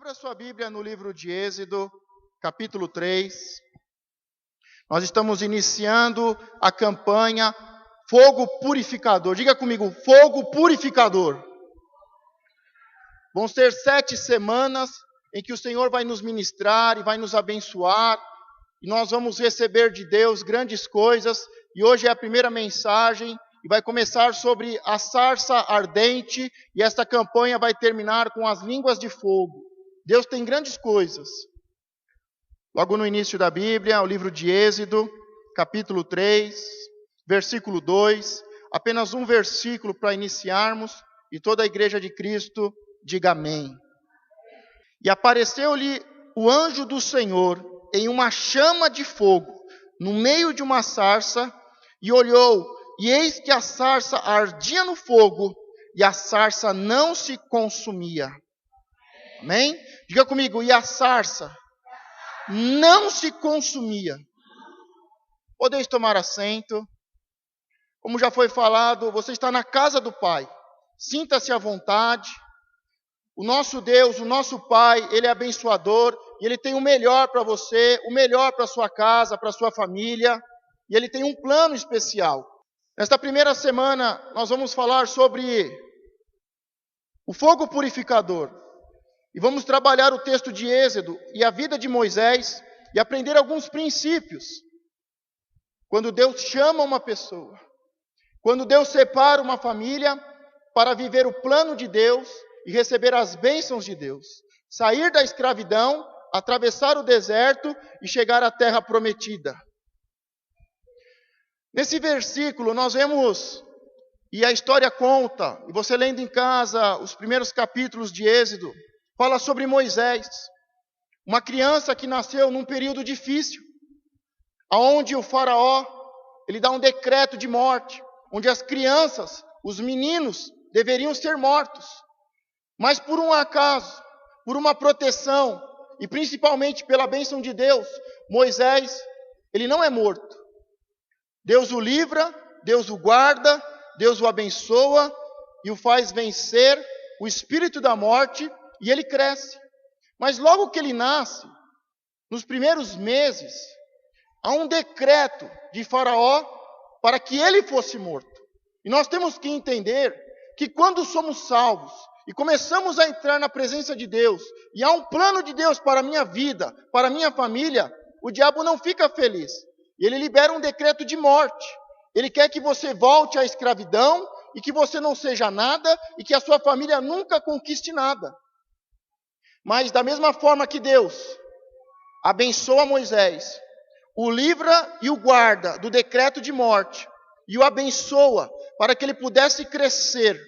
Abra sua Bíblia no livro de Êxodo, capítulo 3. Nós estamos iniciando a campanha Fogo Purificador. Diga comigo, Fogo Purificador. Vão ser 7 semanas em que o Senhor vai nos ministrar e vai nos abençoar. E nós vamos receber de Deus grandes coisas. E hoje é a primeira mensagem. E vai começar sobre a sarça ardente. E esta campanha vai terminar com as línguas de fogo. Deus tem grandes coisas. Logo no início da Bíblia, o livro de Êxodo, capítulo 3, versículo 2. Apenas um versículo para iniciarmos. E toda a igreja de Cristo diga amém. E apareceu-lhe o anjo do Senhor em uma chama de fogo, no meio de uma sarça, e olhou, e eis que a sarça ardia no fogo, e a sarça não se consumia. Amém? Diga comigo, e a sarça não se consumia. Podeis tomar assento. Como já foi falado, você está na casa do Pai. Sinta-se à vontade. O nosso Deus, o nosso Pai, Ele é abençoador. E Ele tem o melhor para você, o melhor para a sua casa, para a sua família. E Ele tem um plano especial. Nesta primeira semana, nós vamos falar sobre o fogo purificador. E vamos trabalhar o texto de Êxodo e a vida de Moisés e aprender alguns princípios. Quando Deus chama uma pessoa, quando Deus separa uma família para viver o plano de Deus e receber as bênçãos de Deus. Sair da escravidão, atravessar o deserto e chegar à terra prometida. Nesse versículo nós vemos, e a história conta, e você lendo em casa os primeiros capítulos de Êxodo, fala sobre Moisés, uma criança que nasceu num período difícil, onde o faraó, ele dá um decreto de morte, onde as crianças, os meninos, deveriam ser mortos. Mas por um acaso, por uma proteção, e principalmente pela bênção de Deus, Moisés, ele não é morto. Deus o livra, Deus o guarda, Deus o abençoa, e o faz vencer o espírito da morte, e ele cresce. Mas logo que ele nasce, nos primeiros meses, há um decreto de Faraó para que ele fosse morto. E nós temos que entender que quando somos salvos e começamos a entrar na presença de Deus, e há um plano de Deus para a minha vida, para a minha família, o diabo não fica feliz. E ele libera um decreto de morte. Ele quer que você volte à escravidão e que você não seja nada e que a sua família nunca conquiste nada. Mas da mesma forma que Deus abençoa Moisés, o livra e o guarda do decreto de morte, e o abençoa para que ele pudesse crescer,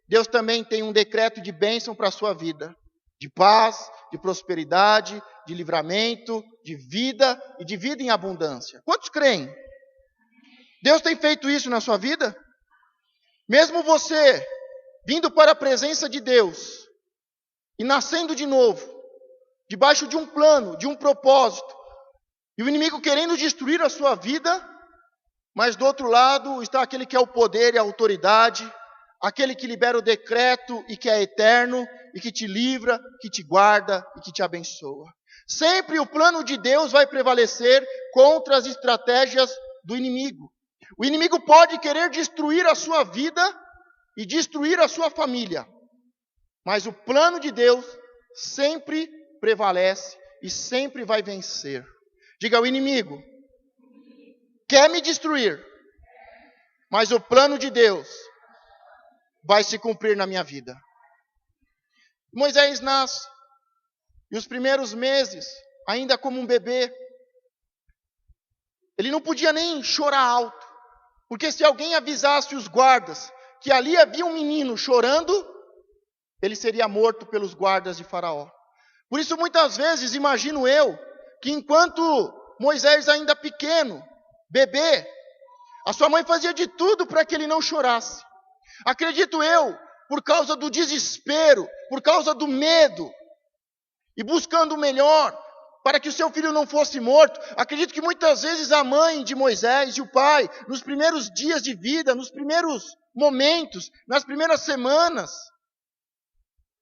Deus também tem um decreto de bênção para a sua vida, de paz, de prosperidade, de livramento, de vida e de vida em abundância. Quantos creem? Deus tem feito isso na sua vida? Mesmo você vindo para a presença de Deus e nascendo de novo, debaixo de um plano, de um propósito, e o inimigo querendo destruir a sua vida, mas do outro lado está aquele que é o poder e a autoridade, aquele que libera o decreto e que é eterno, e que te livra, que te guarda e que te abençoa. Sempre o plano de Deus vai prevalecer contra as estratégias do inimigo. O inimigo pode querer destruir a sua vida e destruir a sua família, mas o plano de Deus sempre prevalece e sempre vai vencer. Diga ao inimigo, quer me destruir, mas o plano de Deus vai se cumprir na minha vida. Moisés nasce, e os primeiros meses, ainda como um bebê, ele não podia nem chorar alto, porque se alguém avisasse os guardas que ali havia um menino chorando, ele seria morto pelos guardas de Faraó. Por isso, muitas vezes, imagino eu, que enquanto Moisés ainda pequeno, bebê, a sua mãe fazia de tudo para que ele não chorasse. Acredito eu, por causa do desespero, por causa do medo, e buscando o melhor, para que o seu filho não fosse morto. Acredito que muitas vezes a mãe de Moisés e o pai, nos primeiros dias de vida, nos primeiros momentos, nas primeiras semanas,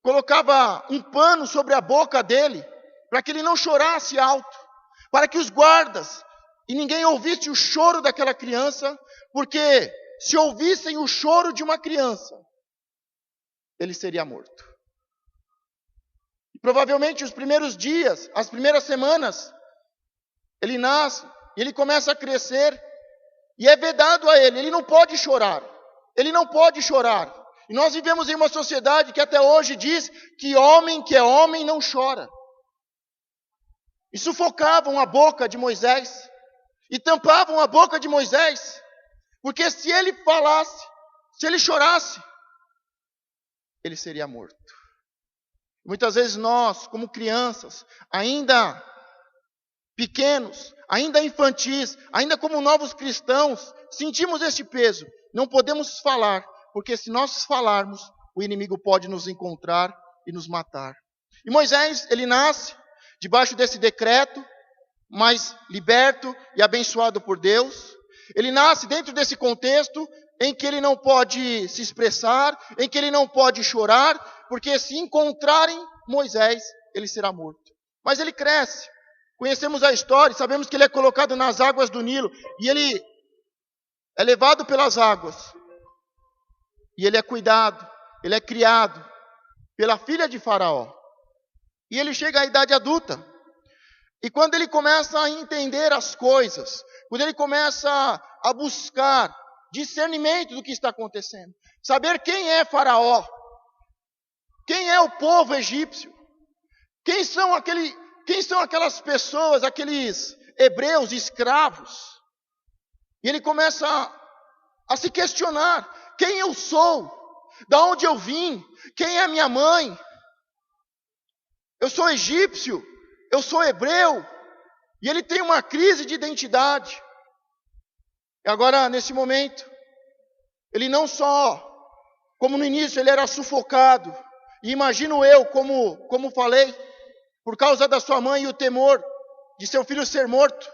colocava um pano sobre a boca dele, para que ele não chorasse alto, para que os guardas e ninguém ouvisse o choro daquela criança, porque se ouvissem o choro de uma criança, ele seria morto. E provavelmente os primeiros dias, as primeiras semanas, ele nasce e ele começa a crescer, e é vedado a ele não pode chorar, ele não pode chorar. E nós vivemos em uma sociedade que até hoje diz que é homem não chora. E sufocavam a boca de Moisés, e tampavam a boca de Moisés, porque se ele falasse, se ele chorasse, ele seria morto. Muitas vezes nós, como crianças, ainda pequenos, ainda infantis, ainda como novos cristãos, sentimos este peso. Não podemos falar, porque se nós falarmos, o inimigo pode nos encontrar e nos matar. E Moisés, ele nasce debaixo desse decreto, mas liberto e abençoado por Deus. Ele nasce dentro desse contexto em que ele não pode se expressar, em que ele não pode chorar, porque se encontrarem Moisés, ele será morto. Mas ele cresce. Conhecemos a história, sabemos que ele é colocado nas águas do Nilo, e ele é levado pelas águas. E ele é cuidado, ele é criado pela filha de Faraó. E ele chega à idade adulta. E quando ele começa a entender as coisas, quando ele começa a buscar discernimento do que está acontecendo, saber quem é Faraó, quem é o povo egípcio, quem são aquelas pessoas, aqueles hebreus escravos, e ele começa a se questionar: quem eu sou? Da onde eu vim? Quem é minha mãe? Eu sou egípcio? Eu sou hebreu? E ele tem uma crise de identidade. E agora, nesse momento, ele não só, como no início ele era sufocado, e imagino eu, como falei, por causa da sua mãe e o temor de seu filho ser morto,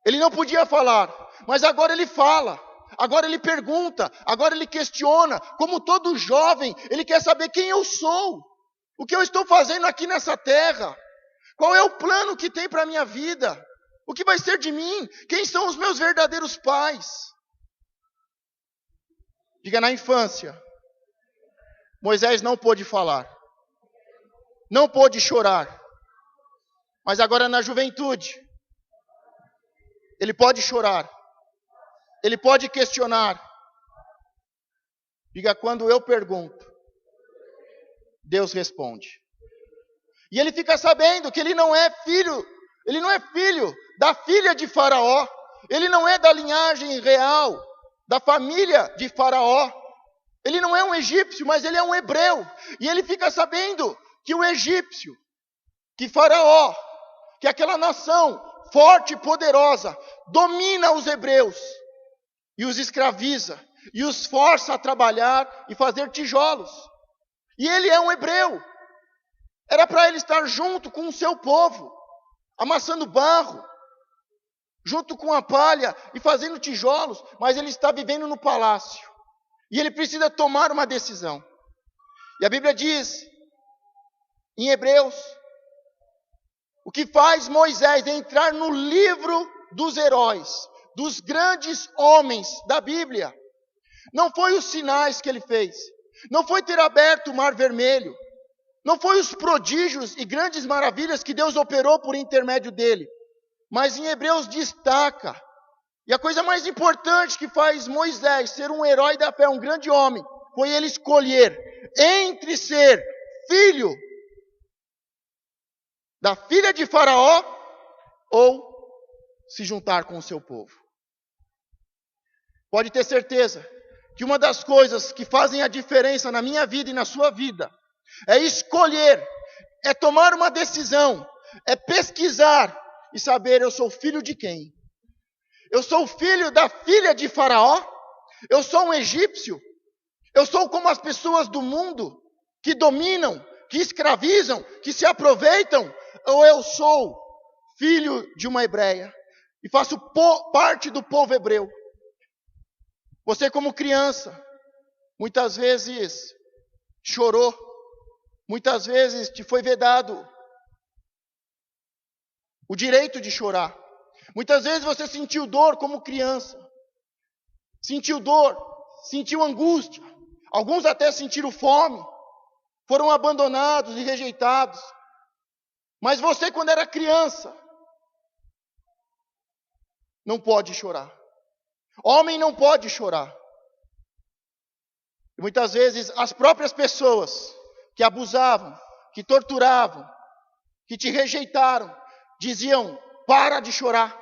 ele não podia falar, mas agora ele fala, agora ele pergunta, agora ele questiona, como todo jovem, ele quer saber quem eu sou, o que eu estou fazendo aqui nessa terra, qual é o plano que tem para a minha vida, o que vai ser de mim, quem são os meus verdadeiros pais. Diga: na infância, Moisés não pôde falar, não pôde chorar, mas agora na juventude, ele pode chorar, ele pode questionar. Diga: quando eu pergunto, Deus responde. E ele fica sabendo que ele não é filho da filha de Faraó, ele não é da linhagem real, da família de Faraó, ele não é um egípcio, mas ele é um hebreu, e ele fica sabendo que o egípcio, que Faraó, que aquela nação forte e poderosa, domina os hebreus, e os escraviza, e os força a trabalhar e fazer tijolos, e ele é um hebreu, era para ele estar junto com o seu povo, amassando barro, junto com a palha e fazendo tijolos, mas ele está vivendo no palácio. E ele precisa tomar uma decisão. E a Bíblia diz, em Hebreus, o que faz Moisés entrar no livro dos heróis, dos grandes homens da Bíblia. Não foi os sinais que ele fez, não foi ter aberto o mar vermelho, não foi os prodígios e grandes maravilhas que Deus operou por intermédio dele. Mas em Hebreus destaca, e a coisa mais importante que faz Moisés ser um herói da fé, um grande homem, foi ele escolher entre ser filho da filha de Faraó ou se juntar com o seu povo. Pode ter certeza que uma das coisas que fazem a diferença na minha vida e na sua vida é escolher, é tomar uma decisão, é pesquisar e saber: eu sou filho de quem? Eu sou filho da filha de Faraó? Eu sou um egípcio? Eu sou como as pessoas do mundo que dominam, que escravizam, que se aproveitam? Ou eu sou filho de uma hebreia e faço parte do povo hebreu? Você, como criança, muitas vezes chorou, Muitas vezes te foi vedado o direito de chorar. Muitas vezes você sentiu dor como criança. Sentiu dor, sentiu angústia. Alguns até sentiram fome. Foram abandonados e rejeitados. Mas você, quando era criança, não pode chorar. Homem não pode chorar. E muitas vezes as próprias pessoas que abusavam, que torturavam, que te rejeitaram, diziam: para de chorar.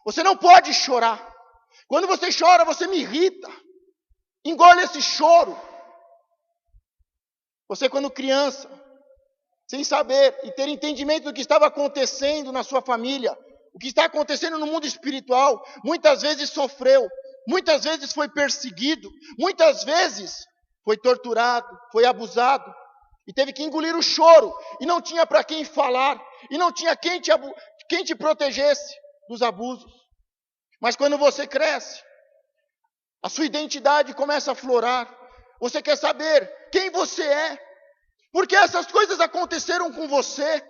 Você não pode chorar. Quando você chora, você me irrita. Engole esse choro. Você, quando criança, sem saber e ter entendimento do que estava acontecendo na sua família, o que está acontecendo no mundo espiritual, muitas vezes sofreu, muitas vezes foi perseguido, muitas vezes foi torturado, foi abusado, e teve que engolir o choro, e não tinha para quem falar, e não tinha quem te protegesse dos abusos. Mas quando você cresce, a sua identidade começa a florar, você quer saber quem você é, porque essas coisas aconteceram com você,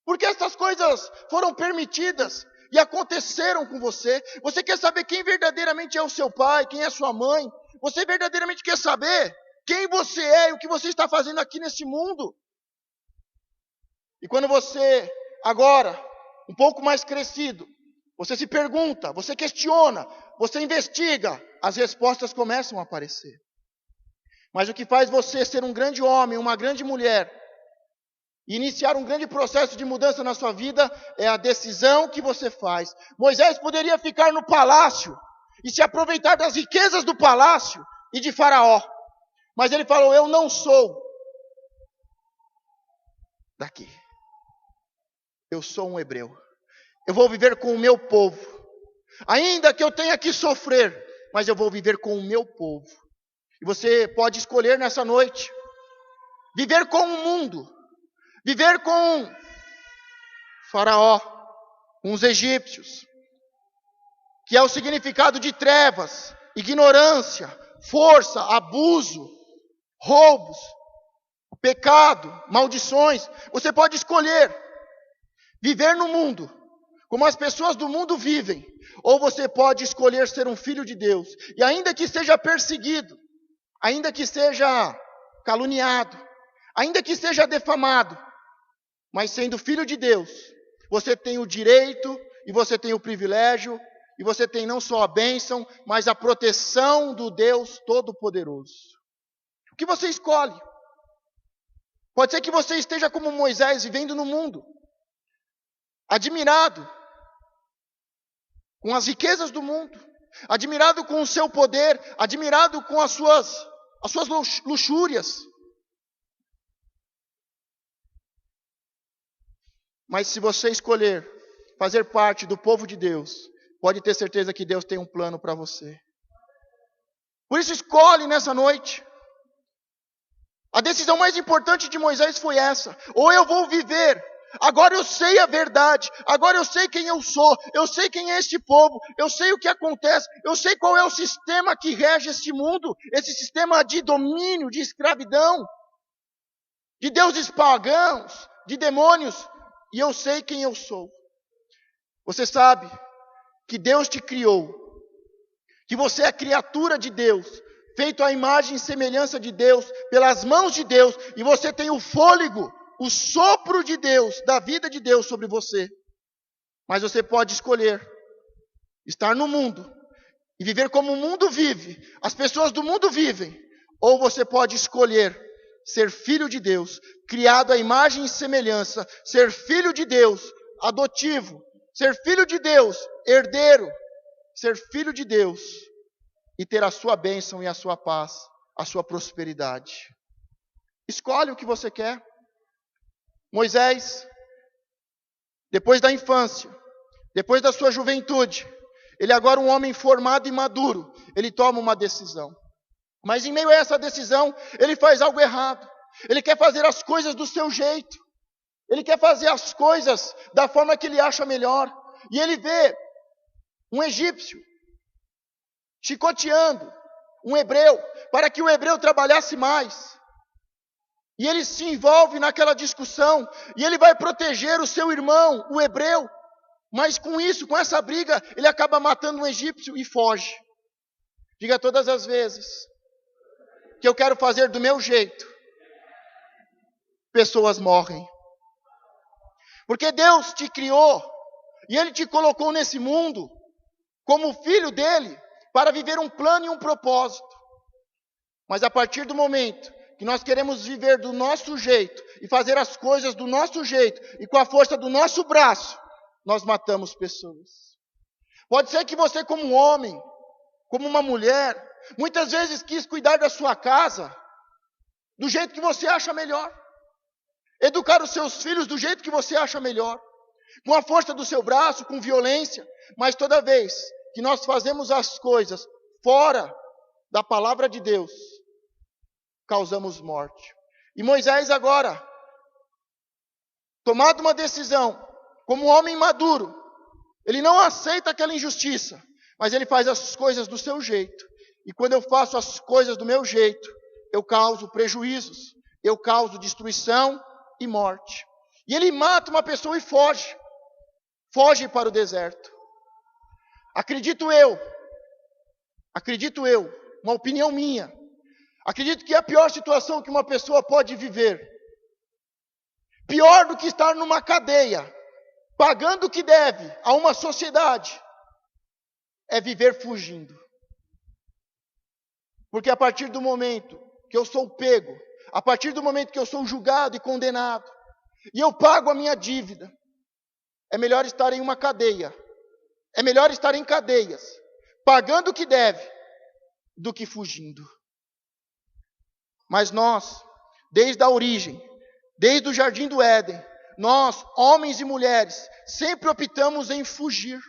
porque essas coisas foram permitidas e aconteceram com você. Você quer saber quem verdadeiramente é o seu pai, quem é a sua mãe. Você verdadeiramente quer saber quem você é e o que você está fazendo aqui nesse mundo. E quando você, agora, um pouco mais crescido, você se pergunta, você questiona, você investiga, as respostas começam a aparecer. Mas o que faz você ser um grande homem, uma grande mulher, e iniciar um grande processo de mudança na sua vida é a decisão que você faz. Moisés poderia ficar no palácio e se aproveitar das riquezas do palácio e de Faraó. Mas ele falou: eu não sou daqui. Eu sou um hebreu. Eu vou viver com o meu povo. Ainda que eu tenha que sofrer, mas eu vou viver com o meu povo. E você pode escolher nessa noite viver com o mundo. Viver com Faraó, com os egípcios, que é o significado de trevas, ignorância, força, abuso, roubos, pecado, maldições. Você pode escolher viver no mundo, como as pessoas do mundo vivem, ou você pode escolher ser um filho de Deus, e ainda que seja perseguido, ainda que seja caluniado, ainda que seja defamado, mas sendo filho de Deus, você tem o direito e você tem o privilégio, e você tem não só a bênção, mas a proteção do Deus Todo-Poderoso. O que você escolhe? Pode ser que você esteja como Moisés, vivendo no mundo, admirado com as riquezas do mundo, admirado com o seu poder, admirado com as suas luxúrias. Mas se você escolher fazer parte do povo de Deus, pode ter certeza que Deus tem um plano para você. Por isso escolhe nessa noite. A decisão mais importante de Moisés foi essa: ou eu vou viver, agora eu sei a verdade, agora eu sei quem eu sou, eu sei quem é este povo, eu sei o que acontece, eu sei qual é o sistema que rege este mundo, esse sistema de domínio, de escravidão, de deuses pagãos, de demônios, e eu sei quem eu sou. Você sabe que Deus te criou, que você é criatura de Deus, feito à imagem e semelhança de Deus, pelas mãos de Deus, e você tem o fôlego, o sopro de Deus, da vida de Deus sobre você. Mas você pode escolher estar no mundo e viver como o mundo vive, as pessoas do mundo vivem, ou você pode escolher ser filho de Deus, criado à imagem e semelhança, ser filho de Deus, adotivo, ser filho de Deus, herdeiro, ser filho de Deus e ter a sua bênção e a sua paz, a sua prosperidade. Escolhe o que você quer. Moisés, depois da infância, depois da sua juventude, ele agora um homem formado e maduro, ele toma uma decisão. Mas em meio a essa decisão, ele faz algo errado. Ele quer fazer as coisas do seu jeito. Ele quer fazer as coisas da forma que ele acha melhor. E ele vê um egípcio chicoteando um hebreu, para que o hebreu trabalhasse mais. E ele se envolve naquela discussão, e ele vai proteger o seu irmão, o hebreu. Mas com isso, com essa briga, ele acaba matando um egípcio e foge. Diga todas as vezes que eu quero fazer do meu jeito, pessoas morrem. Porque Deus te criou, e Ele te colocou nesse mundo, como filho dele, para viver um plano e um propósito. Mas a partir do momento que nós queremos viver do nosso jeito, e fazer as coisas do nosso jeito, e com a força do nosso braço, nós matamos pessoas. Pode ser que você, como um homem, como uma mulher, muitas vezes quis cuidar da sua casa do jeito que você acha melhor. Educar os seus filhos do jeito que você acha melhor. Com a força do seu braço, com violência. Mas toda vez que nós fazemos as coisas fora da palavra de Deus, causamos morte. E Moisés agora, tomado uma decisão, como um homem maduro, ele não aceita aquela injustiça, mas ele faz as coisas do seu jeito. E quando eu faço as coisas do meu jeito, eu causo prejuízos, eu causo destruição e morte. E ele mata uma pessoa e foge. Foge para o deserto. Acredito eu, uma opinião minha, acredito que é a pior situação que uma pessoa pode viver. Pior do que estar numa cadeia, pagando o que deve a uma sociedade, é viver fugindo. Porque a partir do momento que eu sou pego, a partir do momento que eu sou julgado e condenado, e eu pago a minha dívida, é melhor estar em uma cadeia, é melhor estar em cadeias, pagando o que deve, do que fugindo. Mas nós, desde a origem, desde o jardim do Éden, nós, homens e mulheres, sempre optamos em fugir.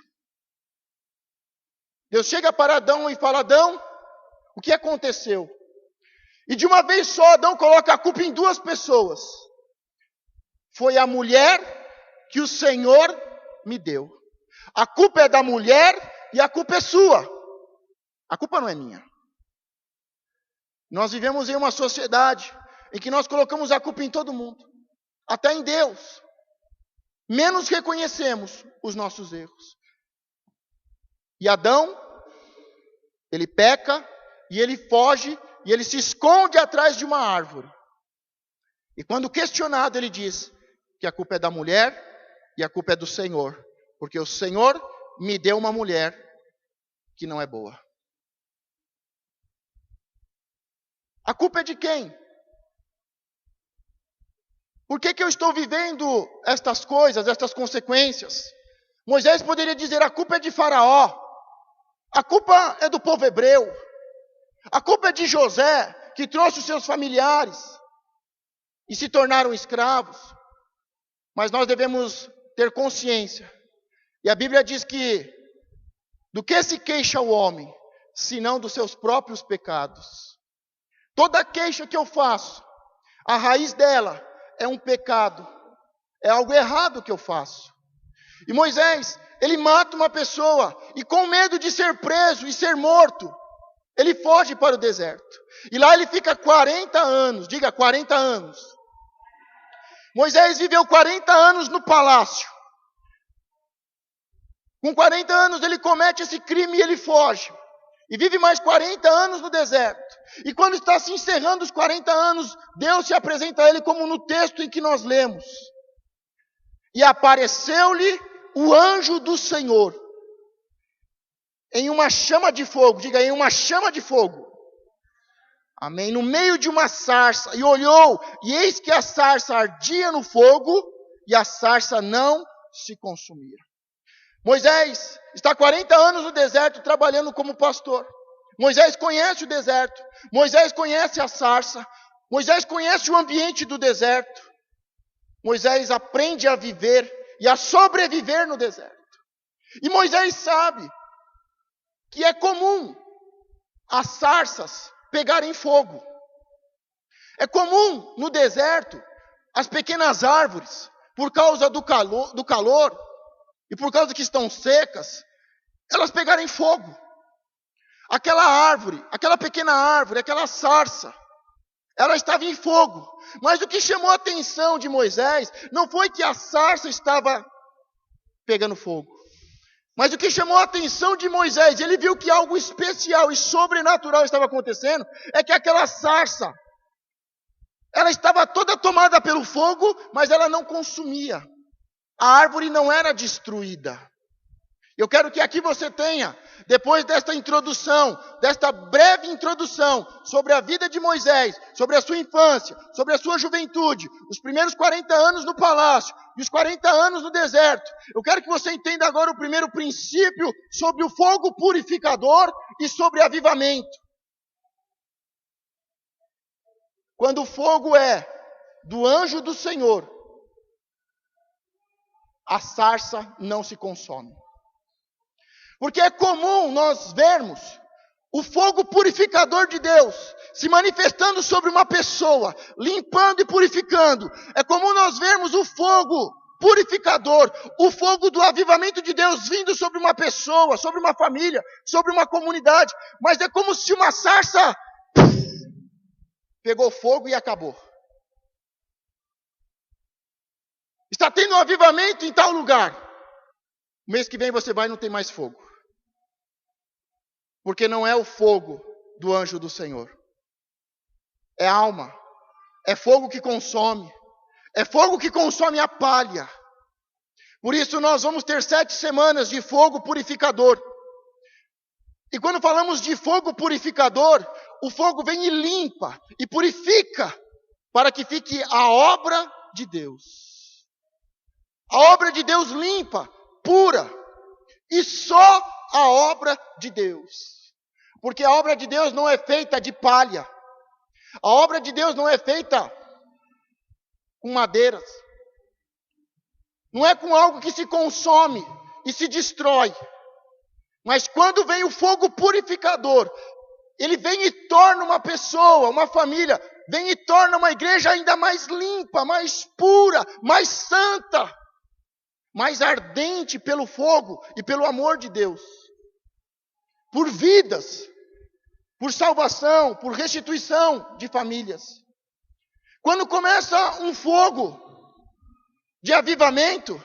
Deus chega para Adão e fala: Adão, o que aconteceu? E de uma vez só Adão coloca a culpa em duas pessoas. Foi a mulher que o Senhor me deu. A culpa é da mulher e a culpa é sua. A culpa não é minha. Nós vivemos em uma sociedade em que nós colocamos a culpa em todo mundo, até em Deus. Menos reconhecemos os nossos erros. E Adão, ele peca e ele foge e ele se esconde atrás de uma árvore. E quando questionado, ele diz que a culpa é da mulher e a culpa é do Senhor, porque o Senhor me deu uma mulher que não é boa. A culpa é de quem? Por que eu estou vivendo estas coisas, estas consequências? Moisés poderia dizer: a culpa é de Faraó, a culpa é do povo hebreu, a culpa é de José, que trouxe os seus familiares e se tornaram escravos. Mas nós devemos ter consciência. E a Bíblia diz que do que se queixa o homem, senão dos seus próprios pecados. Toda queixa que eu faço, a raiz dela é um pecado, é algo errado que eu faço. E Moisés, ele mata uma pessoa, e com medo de ser preso e ser morto, ele foge para o deserto. E lá ele fica 40 anos, diga 40 anos. Moisés viveu 40 anos no palácio. Com 40 anos ele comete esse crime e ele foge. E vive mais 40 anos no deserto. E quando está se encerrando os 40 anos, Deus se apresenta a ele como no texto em que nós lemos. E apareceu-lhe o anjo do Senhor, em uma chama de fogo. Diga, em uma chama de fogo. Amém. No meio de uma sarça. E olhou, e eis que a sarça ardia no fogo, e a sarça não se consumia. Moisés está 40 anos no deserto trabalhando como pastor. Moisés conhece o deserto. Moisés conhece a sarça. Moisés conhece o ambiente do deserto. Moisés aprende a viver e a sobreviver no deserto. E Moisés sabe que é comum as sarças pegarem fogo. É comum no deserto as pequenas árvores, por causa do calor, e por causa que estão secas, elas pegarem fogo. Aquela árvore, aquela pequena árvore, aquela sarça, ela estava em fogo. Mas o que chamou a atenção de Moisés não foi que a sarça estava pegando fogo. Mas o que chamou a atenção de Moisés, ele viu que algo especial e sobrenatural estava acontecendo, é que aquela sarça, ela estava toda tomada pelo fogo, mas ela não consumia. A árvore não era destruída. Eu quero que aqui você tenha, depois desta introdução, desta breve introdução sobre a vida de Moisés, sobre a sua infância, sobre a sua juventude, os primeiros 40 anos no palácio e os 40 anos no deserto. Eu quero que você entenda agora o primeiro princípio sobre o fogo purificador e sobre avivamento. Quando o fogo é do anjo do Senhor, a sarça não se consome. Porque é comum nós vermos o fogo purificador de Deus se manifestando sobre uma pessoa, limpando e purificando. É comum nós vermos o fogo purificador, o fogo do avivamento de Deus vindo sobre uma pessoa, sobre uma família, sobre uma comunidade. Mas é como se uma sarça pegou fogo e acabou. Está tendo um avivamento em tal lugar. O mês que vem você vai e não tem mais fogo. Porque não é o fogo do anjo do Senhor. É alma. É fogo que consome. É fogo que consome a palha. Por isso nós vamos ter 7 semanas de fogo purificador. E quando falamos de fogo purificador, o fogo vem e limpa e purifica para que fique a obra de Deus. A obra de Deus limpa, pura. E só a obra de Deus. Porque a obra de Deus não é feita de palha. A obra de Deus não é feita com madeiras. Não é com algo que se consome e se destrói. Mas quando vem o fogo purificador, ele vem e torna uma pessoa, uma família, vem e torna uma igreja ainda mais limpa, mais pura, mais santa, mais ardente pelo fogo e pelo amor de Deus. Por vidas, por salvação, por restituição de famílias. Quando começa um fogo de avivamento,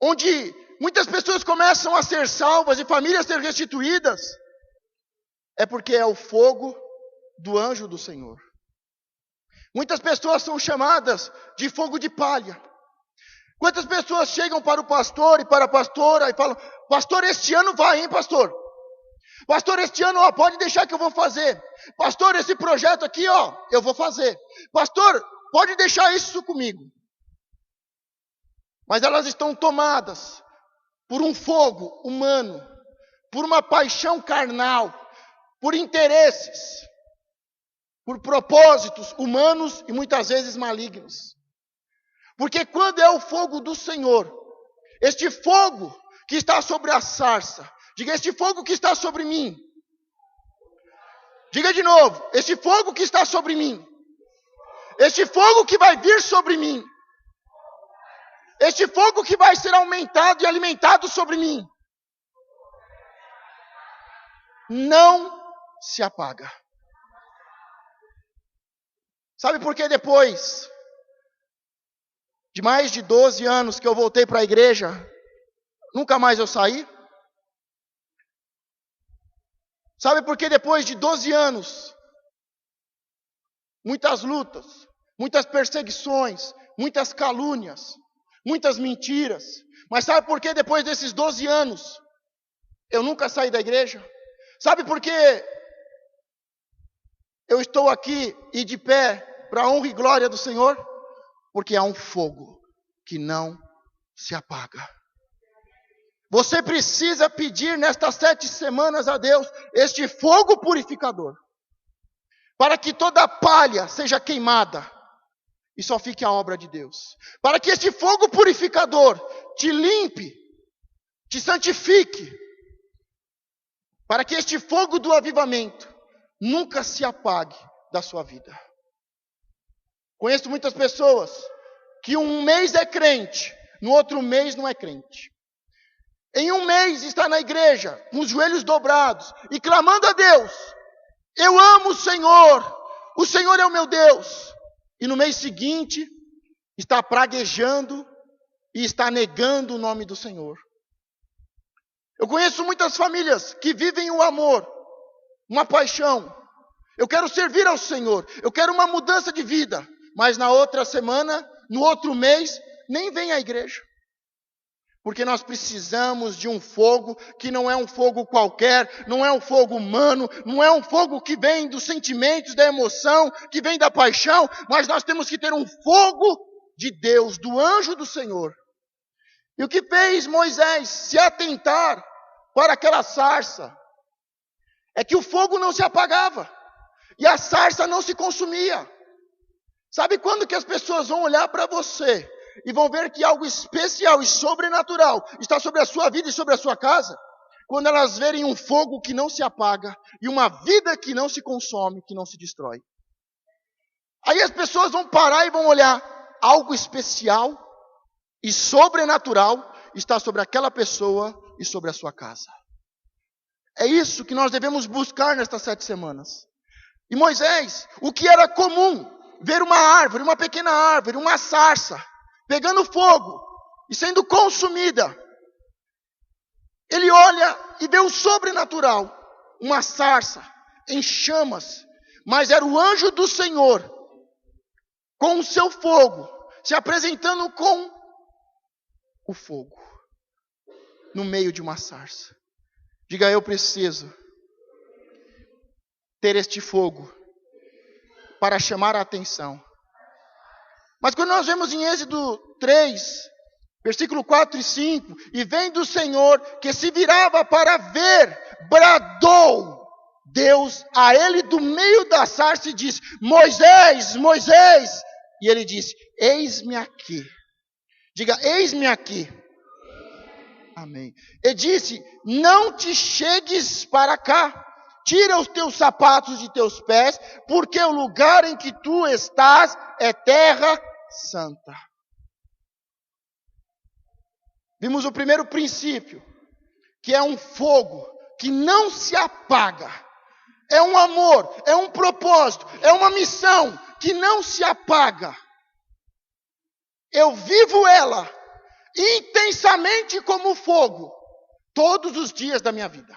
onde muitas pessoas começam a ser salvas e famílias a ser restituídas, é porque é o fogo do anjo do Senhor. Muitas pessoas são chamadas de fogo de palha. Quantas pessoas chegam para o pastor e para a pastora e falam: pastor, este ano vai, hein, pastor? Pastor, este ano, ó, pode deixar que eu vou fazer. Pastor, esse projeto aqui, ó, eu vou fazer. Pastor, pode deixar isso comigo. Mas elas estão tomadas por um fogo humano, por uma paixão carnal, por interesses, por propósitos humanos e muitas vezes malignos. Porque quando é o fogo do Senhor, este fogo que está sobre a sarça, diga: este fogo que está sobre mim. Diga de novo: este fogo que está sobre mim. Este fogo que vai vir sobre mim. Este fogo que vai ser aumentado e alimentado sobre mim. Não se apaga. Sabe por que depois de mais de 12 anos que eu voltei para a igreja, nunca mais eu saí? Sabe por que depois de 12 anos, muitas lutas, muitas perseguições, muitas calúnias, muitas mentiras, mas sabe por que depois desses 12 anos, eu nunca saí da igreja? Sabe por que eu estou aqui e de pé para a honra e glória do Senhor? Porque há um fogo que não se apaga. Você precisa pedir nestas 7 semanas a Deus este fogo purificador, para que toda a palha seja queimada e só fique a obra de Deus. Para que este fogo purificador te limpe, te santifique, para que este fogo do avivamento nunca se apague da sua vida. Conheço muitas pessoas que um mês é crente, no outro mês não é crente. Em um mês está na igreja, com os joelhos dobrados, e clamando a Deus: eu amo o Senhor, o Senhor é o meu Deus. E no mês seguinte, está praguejando e está negando o nome do Senhor. Eu conheço muitas famílias que vivem o amor, uma paixão. Eu quero servir ao Senhor, eu quero uma mudança de vida. Mas na outra semana, no outro mês, nem vem à igreja. Porque nós precisamos de um fogo que não é um fogo qualquer, não é um fogo humano, não é um fogo que vem dos sentimentos, da emoção, que vem da paixão, mas nós temos que ter um fogo de Deus, do anjo do Senhor. E o que fez Moisés se atentar para aquela sarça é que o fogo não se apagava e a sarça não se consumia. Sabe quando que as pessoas vão olhar para você e vão ver que algo especial e sobrenatural está sobre a sua vida e sobre a sua casa? Quando elas verem um fogo que não se apaga e uma vida que não se consome, que não se destrói. Aí as pessoas vão parar e vão olhar, algo especial e sobrenatural está sobre aquela pessoa e sobre a sua casa. É isso que nós devemos buscar nestas 7 semanas. E Moisés, o que era comum, ver uma árvore, uma pequena árvore, uma sarça, pegando fogo e sendo consumida. Ele olha e vê o sobrenatural, uma sarça em chamas, mas era o anjo do Senhor, com o seu fogo, se apresentando com o fogo, no meio de uma sarça. Diga, eu preciso ter este fogo para chamar a atenção. Mas quando nós vemos em Êxodo 3, versículo 4 e 5, e vem do Senhor que se virava para ver, bradou Deus a ele do meio da sarça e disse, Moisés, Moisés, e ele disse, eis-me aqui. Diga, eis-me aqui. Amém. E disse, não te chegues para cá, tira os teus sapatos de teus pés, porque o lugar em que tu estás é terra santa. Vimos o primeiro princípio, que é um fogo que não se apaga. É um amor, é um propósito, é uma missão que não se apaga. Eu vivo ela intensamente como fogo, todos os dias da minha vida.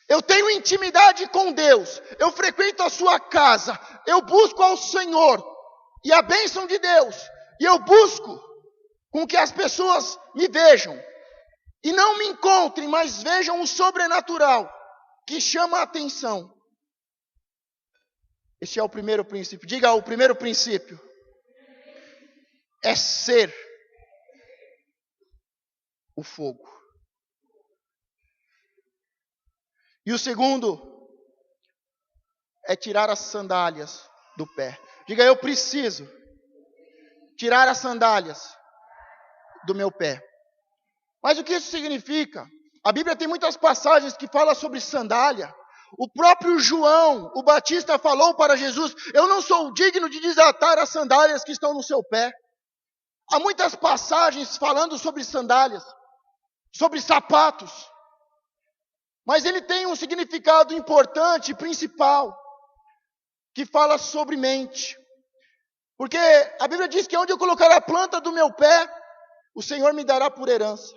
Eu tenho intimidade com Deus, eu frequento a sua casa, eu busco ao Senhor e a bênção de Deus, e eu busco com que as pessoas me vejam, e não me encontrem, mas vejam o sobrenatural, que chama a atenção. Esse é o primeiro princípio. Diga, o primeiro princípio é ser o fogo. E o segundo é tirar as sandálias do pé. Diga, eu preciso tirar as sandálias do meu pé. Mas o que isso significa? A Bíblia tem muitas passagens que falam sobre sandália. O próprio João, o Batista, falou para Jesus, eu não sou digno de desatar as sandálias que estão no seu pé. Há muitas passagens falando sobre sandálias, sobre sapatos. Mas ele tem um significado importante e principal, que fala sobre mente. Porque a Bíblia diz que onde eu colocar a planta do meu pé, o Senhor me dará por herança.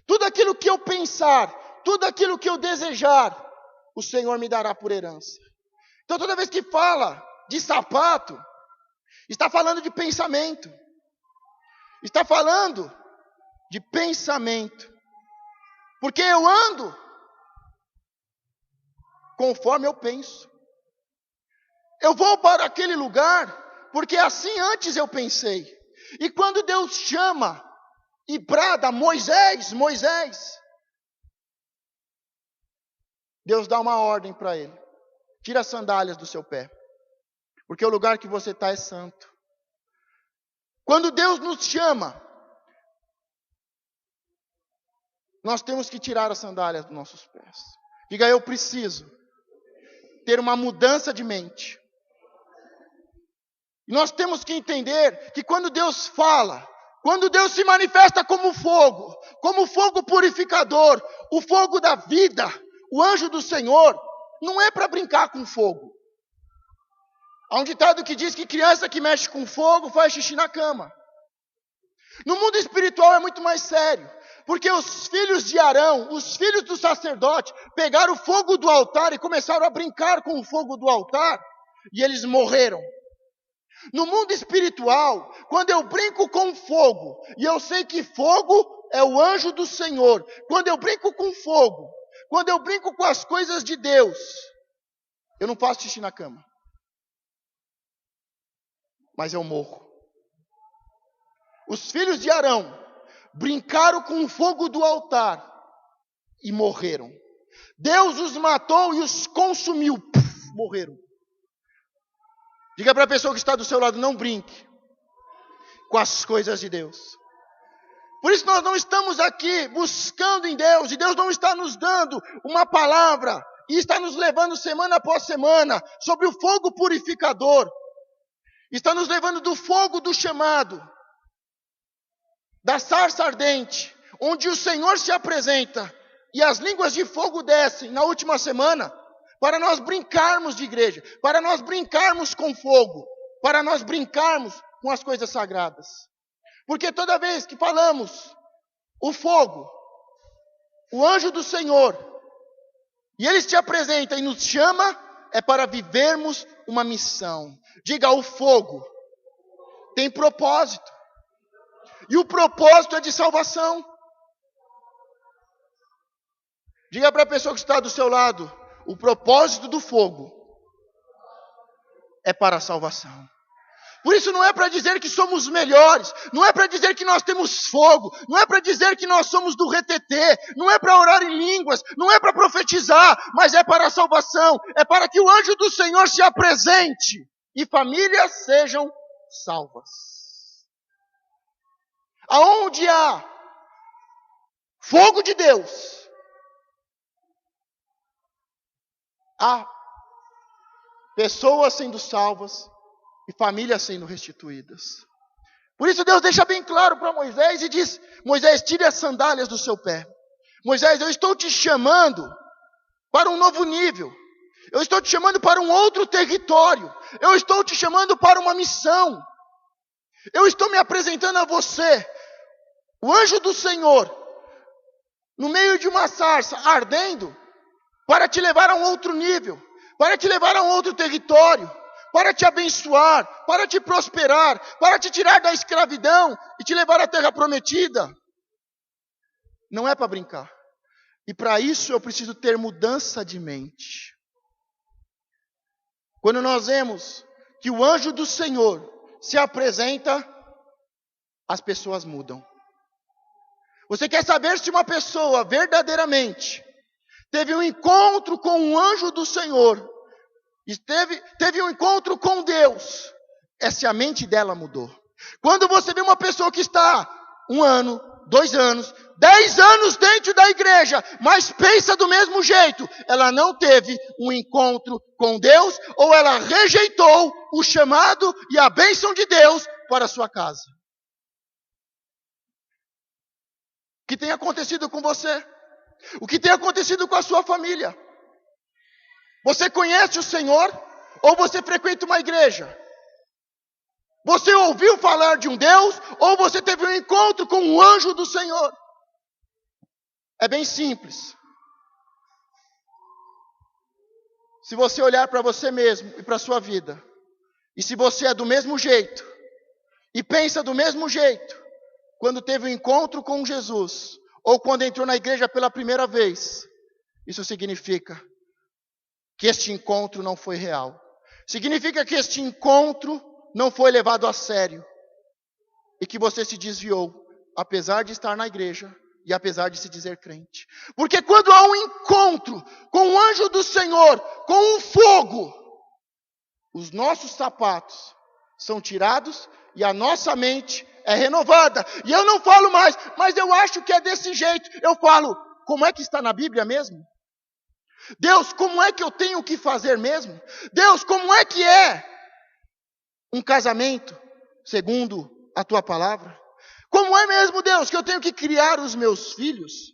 Tudo aquilo que eu pensar, tudo aquilo que eu desejar, o Senhor me dará por herança. Então toda vez que fala de sapato, está falando de pensamento. Está falando de pensamento. Porque eu ando conforme eu penso. Eu vou para aquele lugar, porque assim antes eu pensei. E quando Deus chama e brada, Moisés, Moisés, Deus dá uma ordem para ele. Tira as sandálias do seu pé, porque o lugar que você está é santo. Quando Deus nos chama, nós temos que tirar as sandálias dos nossos pés. Diga, eu preciso ter uma mudança de mente. Nós temos que entender que quando Deus fala, quando Deus se manifesta como fogo purificador, o fogo da vida, o anjo do Senhor, não é para brincar com fogo. Há um ditado que diz que criança que mexe com fogo faz xixi na cama. No mundo espiritual é muito mais sério. Porque os filhos de Arão, os filhos do sacerdote, pegaram o fogo do altar e começaram a brincar com o fogo do altar. E eles morreram. No mundo espiritual, quando eu brinco com fogo, e eu sei que fogo é o anjo do Senhor. Quando eu brinco com fogo, quando eu brinco com as coisas de Deus, eu não faço xixi na cama. Mas eu morro. Os filhos de Arão brincaram com o fogo do altar e morreram. Deus os matou e os consumiu. Morreram. Diga para a pessoa que está do seu lado, não brinque com as coisas de Deus. Por isso nós não estamos aqui buscando em Deus, e Deus não está nos dando uma palavra, e está nos levando semana após semana sobre o fogo purificador. Está nos levando do fogo do chamado, da sarça ardente, onde o Senhor se apresenta, e as línguas de fogo descem na última semana, para nós brincarmos de igreja, para nós brincarmos com fogo, para nós brincarmos com as coisas sagradas. Porque toda vez que falamos o fogo, o anjo do Senhor, e ele se apresenta e nos chama, é para vivermos uma missão. Diga, o fogo tem propósito. E o propósito é de salvação. Diga para a pessoa que está do seu lado, o propósito do fogo é para a salvação. Por isso não é para dizer que somos melhores, não é para dizer que nós temos fogo, não é para dizer que nós somos do retetê, não é para orar em línguas, não é para profetizar, mas é para a salvação, é para que o anjo do Senhor se apresente e famílias sejam salvas. Aonde há fogo de Deus, há pessoas sendo salvas e famílias sendo restituídas. Por isso Deus deixa bem claro para Moisés e diz, Moisés, tire as sandálias do seu pé. Moisés, eu estou te chamando para um novo nível. Eu estou te chamando para um outro território. Eu estou te chamando para uma missão. Eu estou me apresentando a você, o anjo do Senhor, no meio de uma sarça ardendo, para te levar a um outro nível, para te levar a um outro território, para te abençoar, para te prosperar, para te tirar da escravidão e te levar à terra prometida. Não é para brincar. E para isso eu preciso ter mudança de mente. Quando nós vemos que o anjo do Senhor se apresenta, as pessoas mudam. Você quer saber se uma pessoa verdadeiramente teve um encontro com o anjo do Senhor, teve um encontro com Deus, é se a mente dela mudou. Quando você vê uma pessoa que está 1 ano, 2 anos, 10 anos dentro da igreja, mas pensa do mesmo jeito, ela não teve um encontro com Deus, ou ela rejeitou o chamado e a bênção de Deus para a sua casa. O que tem acontecido com você? O que tem acontecido com a sua família? Você conhece o Senhor? Ou você frequenta uma igreja? Você ouviu falar de um Deus? Ou você teve um encontro com um anjo do Senhor? É bem simples. Se você olhar para você mesmo e para a sua vida, e se você é do mesmo jeito, e pensa do mesmo jeito, quando teve um encontro com Jesus, ou quando entrou na igreja pela primeira vez, isso significa que este encontro não foi real. Significa que este encontro não foi levado a sério. E que você se desviou, apesar de estar na igreja e apesar de se dizer crente. Porque quando há um encontro com o anjo do Senhor, com um fogo, os nossos sapatos são tirados e a nossa mente é renovada. E eu não falo mais, mas eu acho que é desse jeito. Eu falo, como é que está na Bíblia mesmo? Deus, como é que eu tenho que fazer mesmo? Deus, como é que é um casamento segundo a tua palavra? Como é mesmo, Deus, que eu tenho que criar os meus filhos?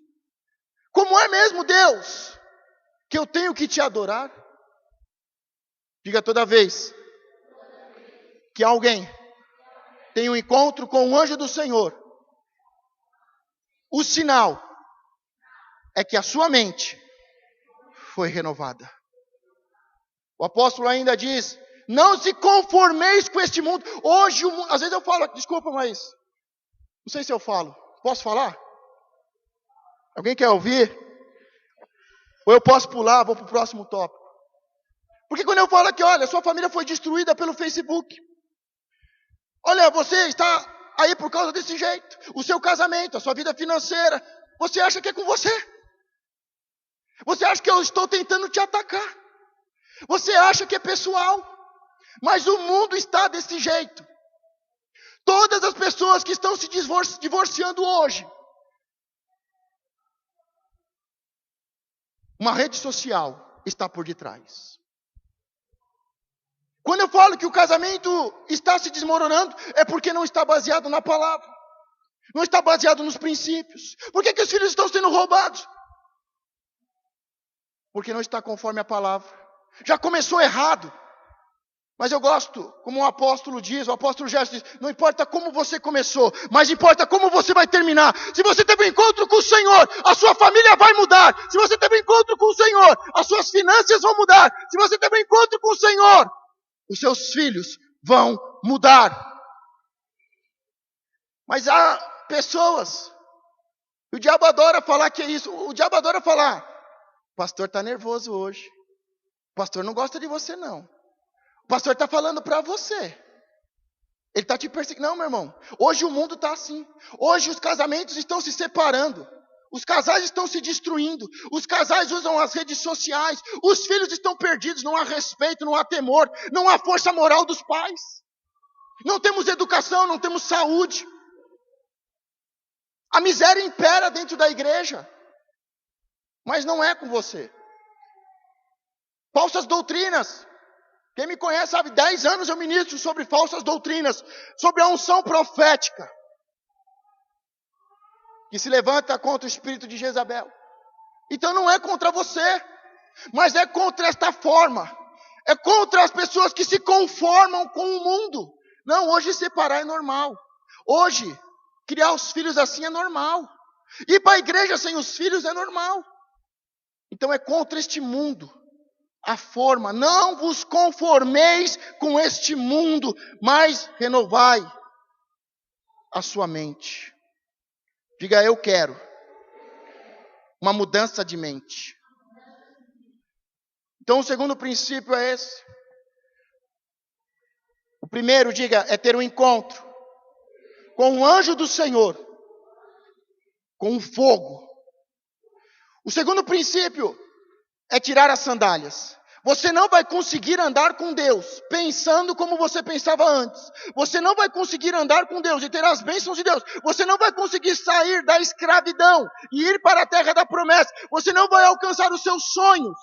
Como é mesmo, Deus, que eu tenho que te adorar? Diga toda vez que alguém tem um encontro com o anjo do Senhor, o sinal é que a sua mente foi renovada. O apóstolo ainda diz: não se conformeis com este mundo. Hoje, às vezes eu falo, desculpa, mas não sei se eu falo. Posso falar? Alguém quer ouvir? Ou eu posso pular, vou para o próximo tópico. Porque quando eu falo aqui, olha, sua família foi destruída pelo Facebook. Olha, você está aí por causa desse jeito. O seu casamento, a sua vida financeira. Você acha que é com você? Você acha que eu estou tentando te atacar? Você acha que é pessoal? Mas o mundo está desse jeito. Todas as pessoas que estão se divorciando hoje, uma rede social está por detrás. Quando eu falo que o casamento está se desmoronando, é porque não está baseado na palavra. Não está baseado nos princípios. Por que os filhos estão sendo roubados? Porque não está conforme a palavra. Já começou errado. Mas eu gosto, como o apóstolo Gerson diz, não importa como você começou, mas importa como você vai terminar. Se você teve um encontro com o Senhor, a sua família vai mudar. Se você teve um encontro com o Senhor, as suas finanças vão mudar. Se você teve um encontro com o Senhor, os seus filhos vão mudar. Mas há pessoas, o diabo adora falar que é isso. O diabo adora falar: o pastor está nervoso hoje. O pastor não gosta de você não. O pastor está falando para você. Ele está te perseguindo. Não, meu irmão. Hoje o mundo está assim. Hoje os casamentos estão se separando. Os casais estão se destruindo. Os casais usam as redes sociais. Os filhos estão perdidos. Não há respeito, não há temor. Não há força moral dos pais. Não temos educação, não temos saúde. A miséria impera dentro da igreja. Mas não é com você. Falsas doutrinas. Quem me conhece sabe, 10 anos eu ministro sobre falsas doutrinas, sobre a unção profética, que se levanta contra o espírito de Jezabel. Então não é contra você, mas é contra esta forma, é contra as pessoas que se conformam com o mundo. Não, hoje separar é normal, hoje criar os filhos assim é normal, ir para a igreja sem os filhos é normal. Então é contra este mundo. A forma, não vos conformeis com este mundo, mas renovai a sua mente. Diga: eu quero uma mudança de mente. Então o segundo princípio é esse. O primeiro, diga, é ter um encontro com o anjo do Senhor, com o fogo. O segundo princípio é tirar as sandálias. Você não vai conseguir andar com Deus pensando como você pensava antes. Você não vai conseguir andar com Deus e ter as bênçãos de Deus. Você não vai conseguir sair da escravidão e ir para a terra da promessa. Você não vai alcançar os seus sonhos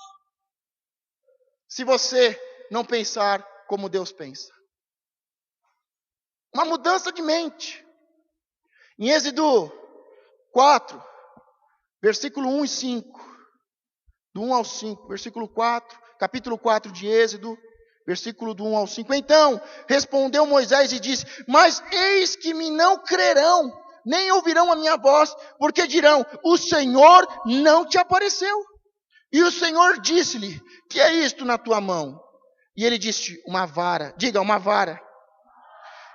se você não pensar como Deus pensa. Uma mudança de mente. Em Êxodo 4, versículo 1 e 5. Do 1 ao 5, versículo 4, capítulo 4 de Êxodo, versículo do 1 ao 5. Então respondeu Moisés e disse: mas eis que me não crerão, nem ouvirão a minha voz, porque dirão: o Senhor não te apareceu. E o Senhor disse-lhe: que é isto na tua mão? E ele disse: uma vara. Diga: uma vara.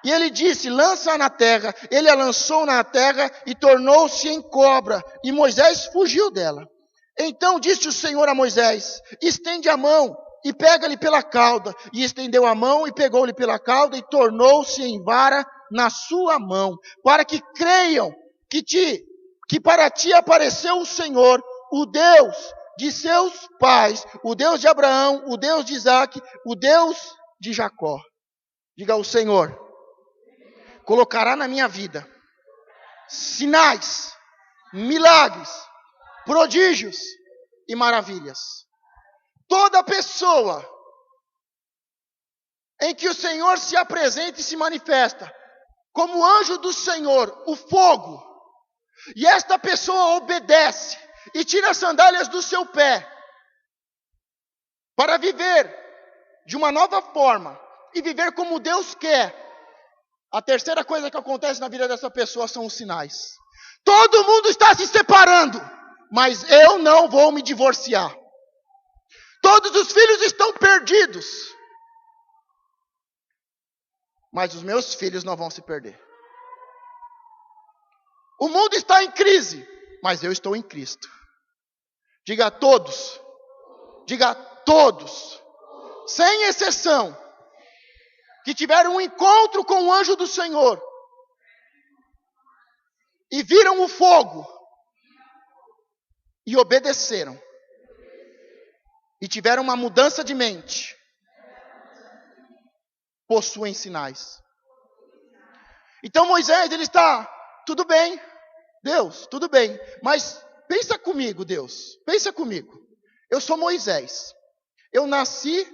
E ele disse: lança na terra. Ele a lançou na terra e tornou-se em cobra, e Moisés fugiu dela. Então disse o Senhor a Moisés: estende a mão e pega-lhe pela cauda. E estendeu a mão e pegou-lhe pela cauda e tornou-se em vara na sua mão, para que creiam que para ti apareceu o Senhor, o Deus de seus pais, o Deus de Abraão, o Deus de Isaque, o Deus de Jacó. Diga: o Senhor colocará na minha vida sinais, milagres, prodígios e maravilhas. Toda pessoa em que o Senhor se apresenta e se manifesta como anjo do Senhor, o fogo, e esta pessoa obedece e tira as sandálias do seu pé para viver de uma nova forma, e viver como Deus quer, a terceira coisa que acontece na vida dessa pessoa são os sinais. Todo mundo está se separando, mas eu não vou me divorciar. Todos os filhos estão perdidos, mas os meus filhos não vão se perder. O mundo está em crise, mas eu estou em Cristo. Diga todos, sem exceção, que tiveram um encontro com o anjo do Senhor e viram o fogo e obedeceram e tiveram uma mudança de mente, possuem sinais. Então Moisés, ele está, tudo bem, Deus, tudo bem, mas pensa comigo, Deus, pensa comigo. Eu sou Moisés, eu nasci,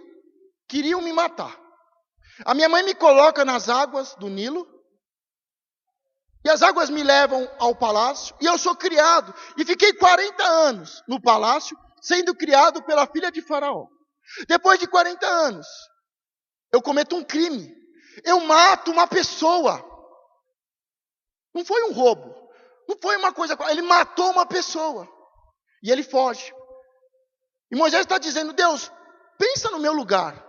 queriam me matar. A minha mãe me coloca nas águas do Nilo, e as águas me levam ao palácio, e eu sou criado, e fiquei 40 anos no palácio, sendo criado pela filha de Faraó. Depois de 40 anos, eu cometo um crime, eu mato uma pessoa. Não foi um roubo, não foi uma coisa, ele matou uma pessoa, e ele foge. E Moisés está dizendo, Deus, pensa no meu lugar.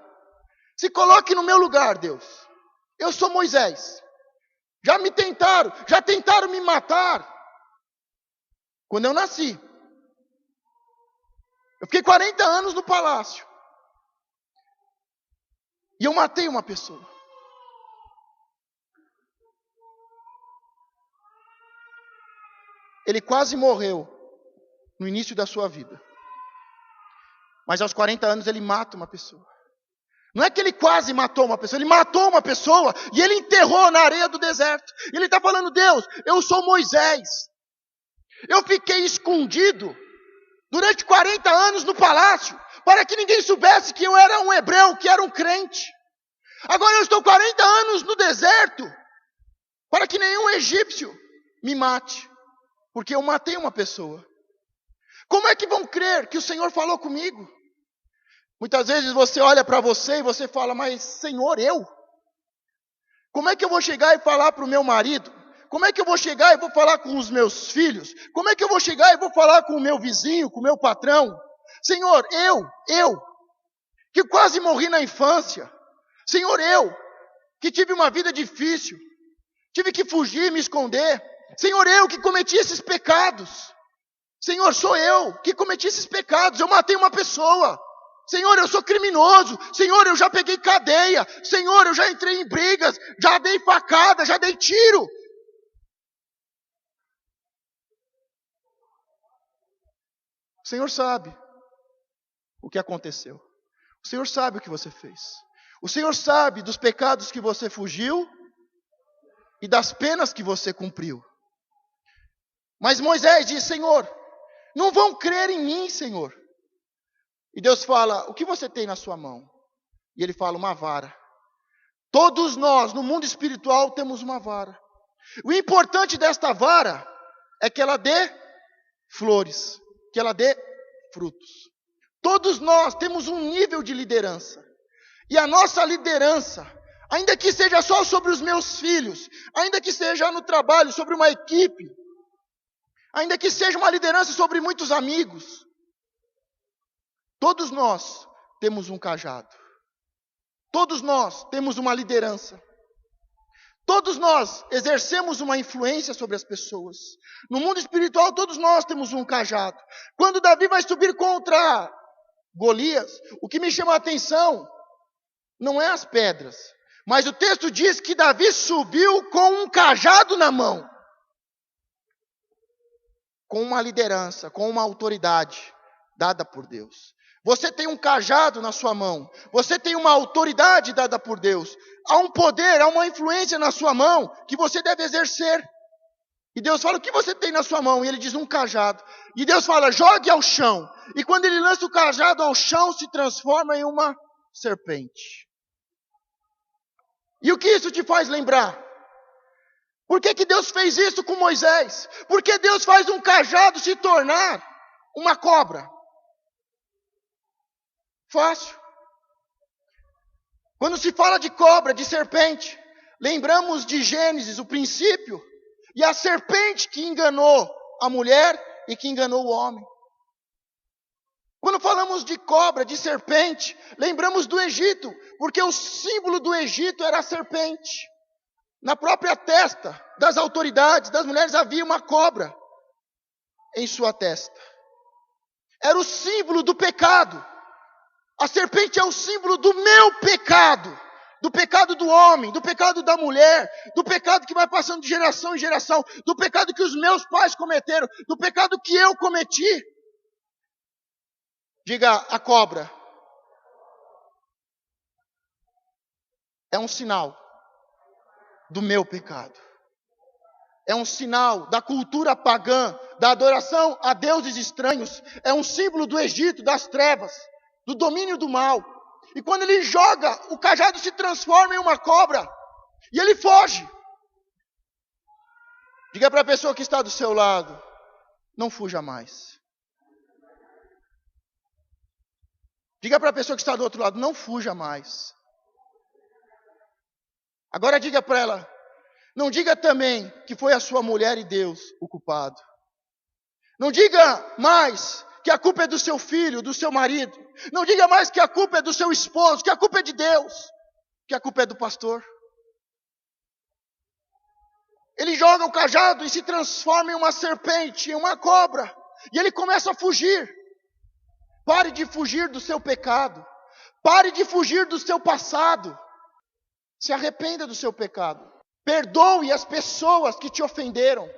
Se coloque no meu lugar, Deus. Eu sou Moisés. Já tentaram me matar. Quando eu nasci. Eu fiquei 40 anos no palácio. E eu matei uma pessoa. Ele quase morreu no início da sua vida. Mas aos 40 anos ele mata uma pessoa. Não é que ele quase matou uma pessoa, ele matou uma pessoa e ele enterrou na areia do deserto. E ele está falando, Deus, eu sou Moisés. Eu fiquei escondido durante 40 anos no palácio, para que ninguém soubesse que eu era um hebreu, que era um crente. Agora eu estou 40 anos no deserto, para que nenhum egípcio me mate, porque eu matei uma pessoa. Como é que vão crer que o Senhor falou comigo? Muitas vezes você olha para você e você fala, mas Senhor, eu? Como é que eu vou chegar e falar para o meu marido? Como é que eu vou chegar e vou falar com os meus filhos? Como é que eu vou chegar e vou falar com o meu vizinho, com o meu patrão? Senhor, eu, que quase morri na infância. Senhor, eu, que tive uma vida difícil. Tive que fugir, me esconder. Senhor, eu que cometi esses pecados. Senhor, sou eu que cometi esses pecados. Eu matei uma pessoa. Senhor, eu sou criminoso. Senhor, eu já peguei cadeia. Senhor, eu já entrei em brigas. Já dei facada, já dei tiro. O Senhor sabe o que aconteceu. O Senhor sabe o que você fez. O Senhor sabe dos pecados que você fugiu e das penas que você cumpriu. Mas Moisés diz, Senhor, não vão crer em mim, Senhor. E Deus fala, o que você tem na sua mão? E ele fala, uma vara. Todos nós, no mundo espiritual, temos uma vara. O importante desta vara é que ela dê flores, que ela dê frutos. Todos nós temos um nível de liderança. E a nossa liderança, ainda que seja só sobre os meus filhos, ainda que seja no trabalho, sobre uma equipe, ainda que seja uma liderança sobre muitos amigos, todos nós temos um cajado. Todos nós temos uma liderança. Todos nós exercemos uma influência sobre as pessoas. No mundo espiritual, todos nós temos um cajado. Quando Davi vai subir contra Golias, o que me chama a atenção não é as pedras, mas o texto diz que Davi subiu com um cajado na mão. Com uma liderança, com uma autoridade dada por Deus. Você tem um cajado na sua mão. Você tem uma autoridade dada por Deus. Há um poder, há uma influência na sua mão que você deve exercer. E Deus fala, o que você tem na sua mão? E ele diz, um cajado. E Deus fala, jogue ao chão. E quando ele lança o cajado ao chão, se transforma em uma serpente. E o que isso te faz lembrar? Por que Deus fez isso com Moisés? Porque Deus faz um cajado se tornar uma cobra. Fácil. Quando se fala de cobra, de serpente, lembramos de Gênesis, o princípio, e a serpente que enganou a mulher e que enganou o homem. Quando falamos de cobra, de serpente, lembramos do Egito, porque o símbolo do Egito era a serpente. Na própria testa das autoridades, das mulheres, havia uma cobra em sua testa. Era o símbolo do pecado. A serpente é o símbolo do meu pecado, do pecado do homem, do pecado da mulher, do pecado que vai passando de geração em geração, do pecado que os meus pais cometeram, do pecado que eu cometi. Diga, a cobra é um sinal do meu pecado. É um sinal da cultura pagã, da adoração a deuses estranhos. É um símbolo do Egito, das trevas, do domínio do mal. E quando ele joga, o cajado se transforma em uma cobra. E ele foge. Diga para a pessoa que está do seu lado, não fuja mais. Diga para a pessoa que está do outro lado, não fuja mais. Agora diga para ela, não diga também que foi a sua mulher e Deus o culpado. Não diga mais que a culpa é do seu filho, do seu marido. Não diga mais que a culpa é do seu esposo, que a culpa é de Deus, que a culpa é do pastor. Ele joga o cajado e se transforma em uma serpente, em uma cobra. E ele começa a fugir. Pare de fugir do seu pecado. Pare de fugir do seu passado. Se arrependa do seu pecado. Perdoe as pessoas que te ofenderam.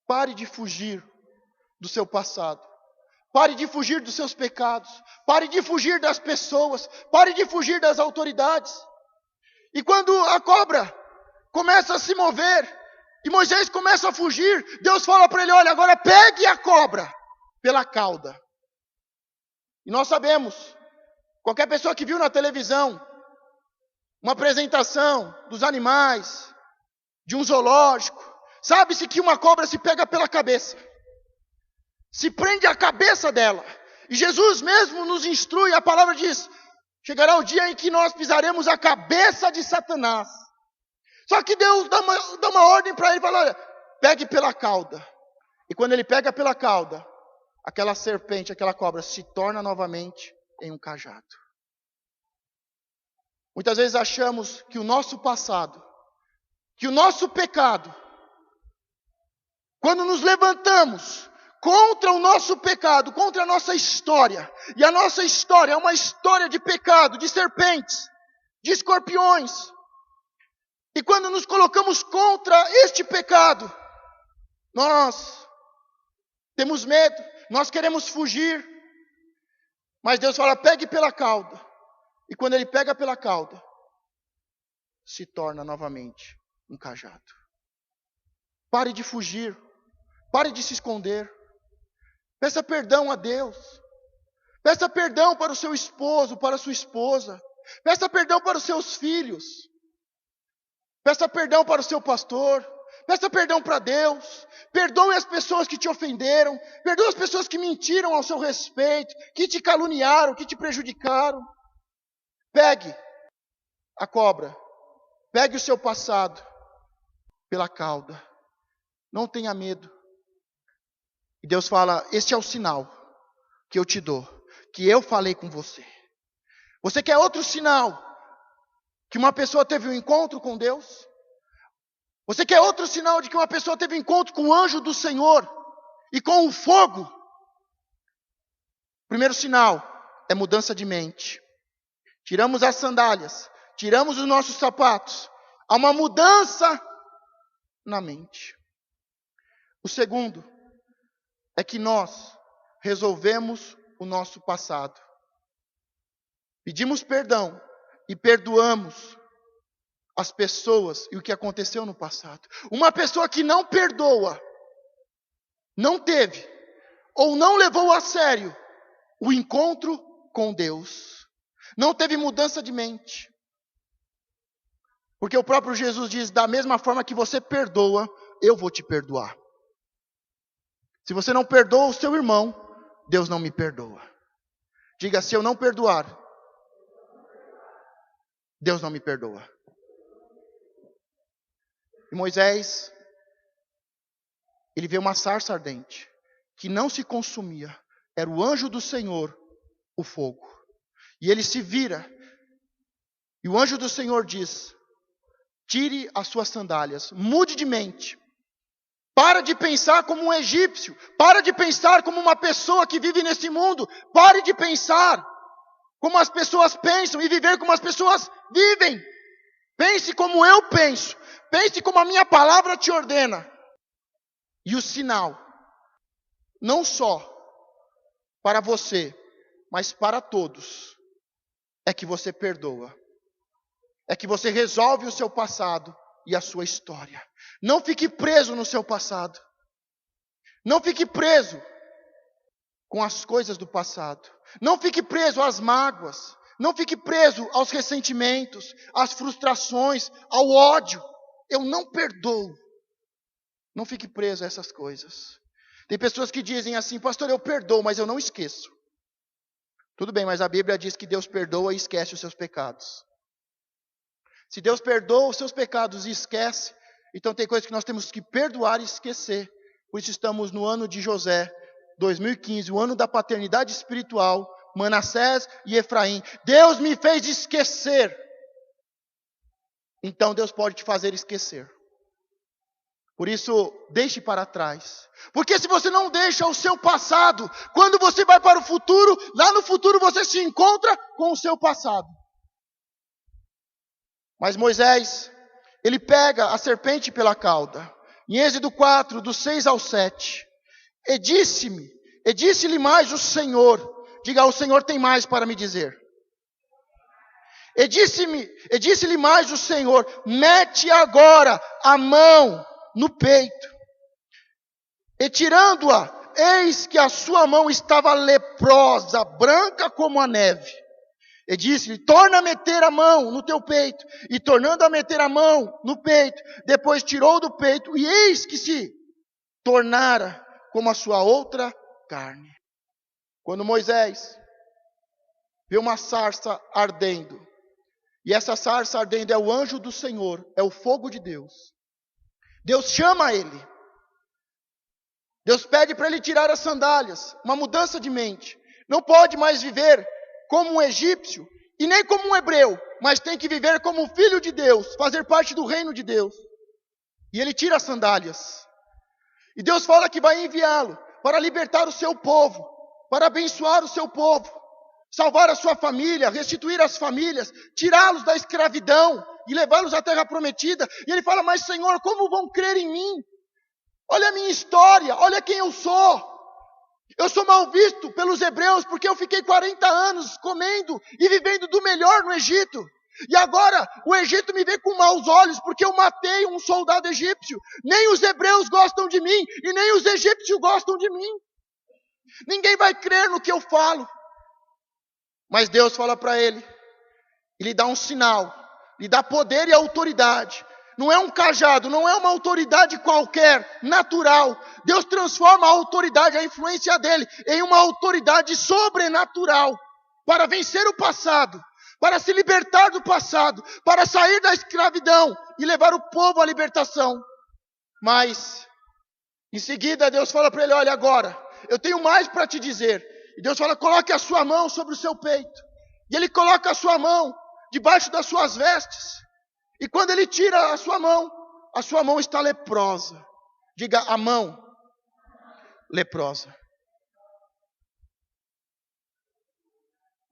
Pare de fugir do seu passado. Pare de fugir dos seus pecados. Pare de fugir das pessoas. Pare de fugir das autoridades. E quando a cobra começa a se mover e Moisés começa a fugir, Deus fala para ele, olha, agora pegue a cobra pela cauda. E nós sabemos, qualquer pessoa que viu na televisão uma apresentação dos animais, de um zoológico, sabe-se que uma cobra se pega pela cabeça, se prende a cabeça dela. E Jesus mesmo nos instrui, a palavra diz, chegará o dia em que nós pisaremos a cabeça de Satanás. Só que Deus dá uma ordem para ele, fala, olha, pegue pela cauda. E quando ele pega pela cauda, aquela serpente, aquela cobra se torna novamente em um cajado. Muitas vezes achamos que o nosso passado, que o nosso pecado, quando nos levantamos contra o nosso pecado, contra a nossa história, e a nossa história é uma história de pecado, de serpentes, de escorpiões, e quando nos colocamos contra este pecado, nós temos medo, nós queremos fugir, mas Deus fala, pegue pela cauda. E quando ele pega pela cauda, se torna novamente um cajado. Pare de fugir, pare de se esconder. Peça perdão a Deus. Peça perdão para o seu esposo, para a sua esposa. Peça perdão para os seus filhos. Peça perdão para o seu pastor. Peça perdão para Deus. Perdoe as pessoas que te ofenderam. Perdoe as pessoas que mentiram ao seu respeito, que te caluniaram, que te prejudicaram. Pegue a cobra. Pegue o seu passado pela cauda. Não tenha medo. E Deus fala, este é o sinal que eu te dou, que eu falei com você. Você quer outro sinal? Que uma pessoa teve um encontro com Deus? Você quer outro sinal de que uma pessoa teve um encontro com o anjo do Senhor e com o fogo? O primeiro sinal é mudança de mente. Tiramos as sandálias, tiramos os nossos sapatos. Há uma mudança na mente. O segundo é que nós resolvemos o nosso passado. Pedimos perdão e perdoamos as pessoas e o que aconteceu no passado. Uma pessoa que não perdoa, não teve ou não levou a sério o encontro com Deus. Não teve mudança de mente. Porque o próprio Jesus diz, da mesma forma que você perdoa, eu vou te perdoar. Se você não perdoa o seu irmão, Deus não me perdoa. Diga, se eu não perdoar Deus não me perdoa. E Moisés, ele vê uma sarça ardente, que não se consumia. Era o anjo do Senhor, o fogo. E ele se vira, e o anjo do Senhor diz: tire as suas sandálias, mude de mente. Para de pensar como um egípcio. Para de pensar como uma pessoa que vive nesse mundo. Pare de pensar como as pessoas pensam e viver como as pessoas vivem. Pense como eu penso. Pense como a minha palavra te ordena. E o sinal, não só para você, mas para todos, é que você perdoa. É que você resolve o seu passado e a sua história. Não fique preso no seu passado. Não fique preso com as coisas do passado. Não fique preso às mágoas. Não fique preso aos ressentimentos, às frustrações, ao ódio. Eu não perdoo. Não fique preso a essas coisas. Tem pessoas que dizem assim: pastor, eu perdoo, mas eu não esqueço. Tudo bem, mas a Bíblia diz que Deus perdoa e esquece os seus pecados. Se Deus perdoa os seus pecados e esquece, então tem coisas que nós temos que perdoar e esquecer. Por isso estamos no ano de José, 2015, o ano da paternidade espiritual, Manassés e Efraim. Deus me fez esquecer. Então Deus pode te fazer esquecer. Por isso, deixe para trás. Porque se você não deixa o seu passado, quando você vai para o futuro, lá no futuro você se encontra com o seu passado. Mas Moisés, ele pega a serpente pela cauda. Em Êxodo 4, do 6 ao 7. E disse-lhe mais o Senhor. Diga: o Senhor tem mais para me dizer. E disse-lhe mais o Senhor: mete agora a mão no peito. E tirando-a, eis que a sua mão estava leprosa, branca como a neve. E disse-lhe: torna a meter a mão no teu peito. E tornando a meter a mão no peito, depois tirou do peito, e eis que se tornara como a sua outra carne. Quando Moisés vê uma sarça ardendo, e essa sarça ardendo é o anjo do Senhor, é o fogo de Deus. Deus chama ele. Deus pede para ele tirar as sandálias, uma mudança de mente. Não pode mais viver como um egípcio e nem como um hebreu, mas tem que viver como um filho de Deus, fazer parte do reino de Deus. E ele tira as sandálias. E Deus fala que vai enviá-lo para libertar o seu povo, para abençoar o seu povo, salvar a sua família, restituir as famílias, tirá-los da escravidão e levá-los à terra prometida. E ele fala: mas Senhor, como vão crer em mim? Olha a minha história, olha quem eu sou. Eu sou mal visto pelos hebreus porque eu fiquei 40 anos comendo e vivendo do melhor no Egito. E agora o Egito me vê com maus olhos porque eu matei um soldado egípcio. Nem os hebreus gostam de mim e nem os egípcios gostam de mim. Ninguém vai crer no que eu falo. Mas Deus fala para ele, e lhe dá um sinal, lhe dá poder e autoridade. Não é um cajado, não é uma autoridade qualquer, natural. Deus transforma a autoridade, a influência dele, em uma autoridade sobrenatural. Para vencer o passado, para se libertar do passado, para sair da escravidão e levar o povo à libertação. Mas, em seguida, Deus fala para ele: olha, agora, eu tenho mais para te dizer. E Deus fala: coloque a sua mão sobre o seu peito. E ele coloca a sua mão debaixo das suas vestes. E quando ele tira a sua mão está leprosa. Diga: a mão leprosa.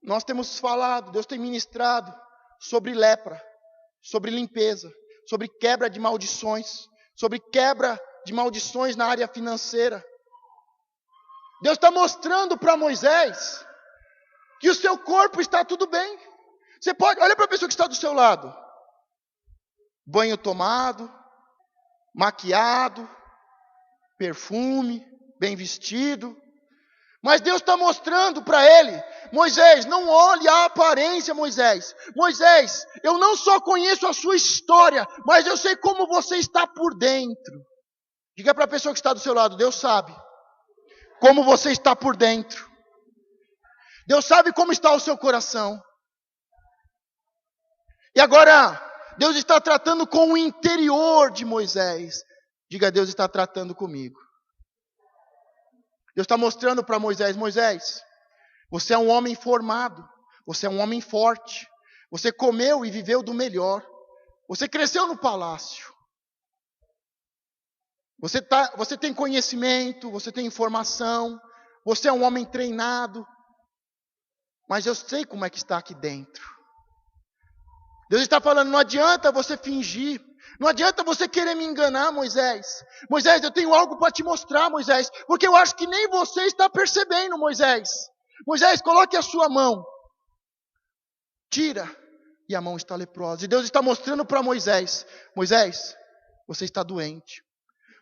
Nós temos falado, Deus tem ministrado sobre lepra, sobre limpeza, sobre quebra de maldições, sobre quebra de maldições na área financeira. Deus está mostrando para Moisés que o seu corpo está tudo bem. Você pode, olha para a pessoa que está do seu lado. Banho tomado, maquiado, perfume, bem vestido. Mas Deus está mostrando para ele: Moisés, não olhe a aparência, Moisés. Moisés, eu não só conheço a sua história, mas eu sei como você está por dentro. Diga para a pessoa que está do seu lado: Deus sabe como você está por dentro. Deus sabe como está o seu coração. E agora, Deus está tratando com o interior de Moisés. Diga, Deus está tratando comigo. Deus está mostrando para Moisés: Moisés, você é um homem formado, você é um homem forte, você comeu e viveu do melhor, você cresceu no palácio, você tem conhecimento, você tem informação, você é um homem treinado, mas eu sei como é que está aqui dentro. Deus está falando: não adianta você fingir, não adianta você querer me enganar, Moisés. Moisés, eu tenho algo para te mostrar, Moisés, porque eu acho que nem você está percebendo, Moisés. Moisés, coloque a sua mão. Tira. E a mão está leprosa. E Deus está mostrando para Moisés: Moisés, você está doente.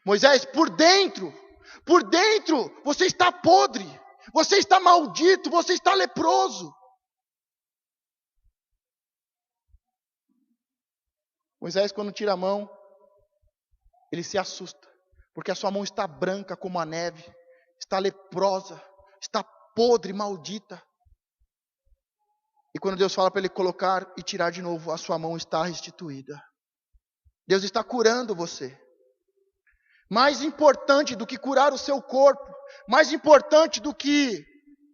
Moisés, por dentro, você está podre. Você está maldito, você está leproso. Moisés, quando tira a mão, ele se assusta, porque a sua mão está branca como a neve, está leprosa, está podre, maldita. E quando Deus fala para ele colocar e tirar de novo, a sua mão está restituída. Deus está curando você. Mais importante do que curar o seu corpo, mais importante do que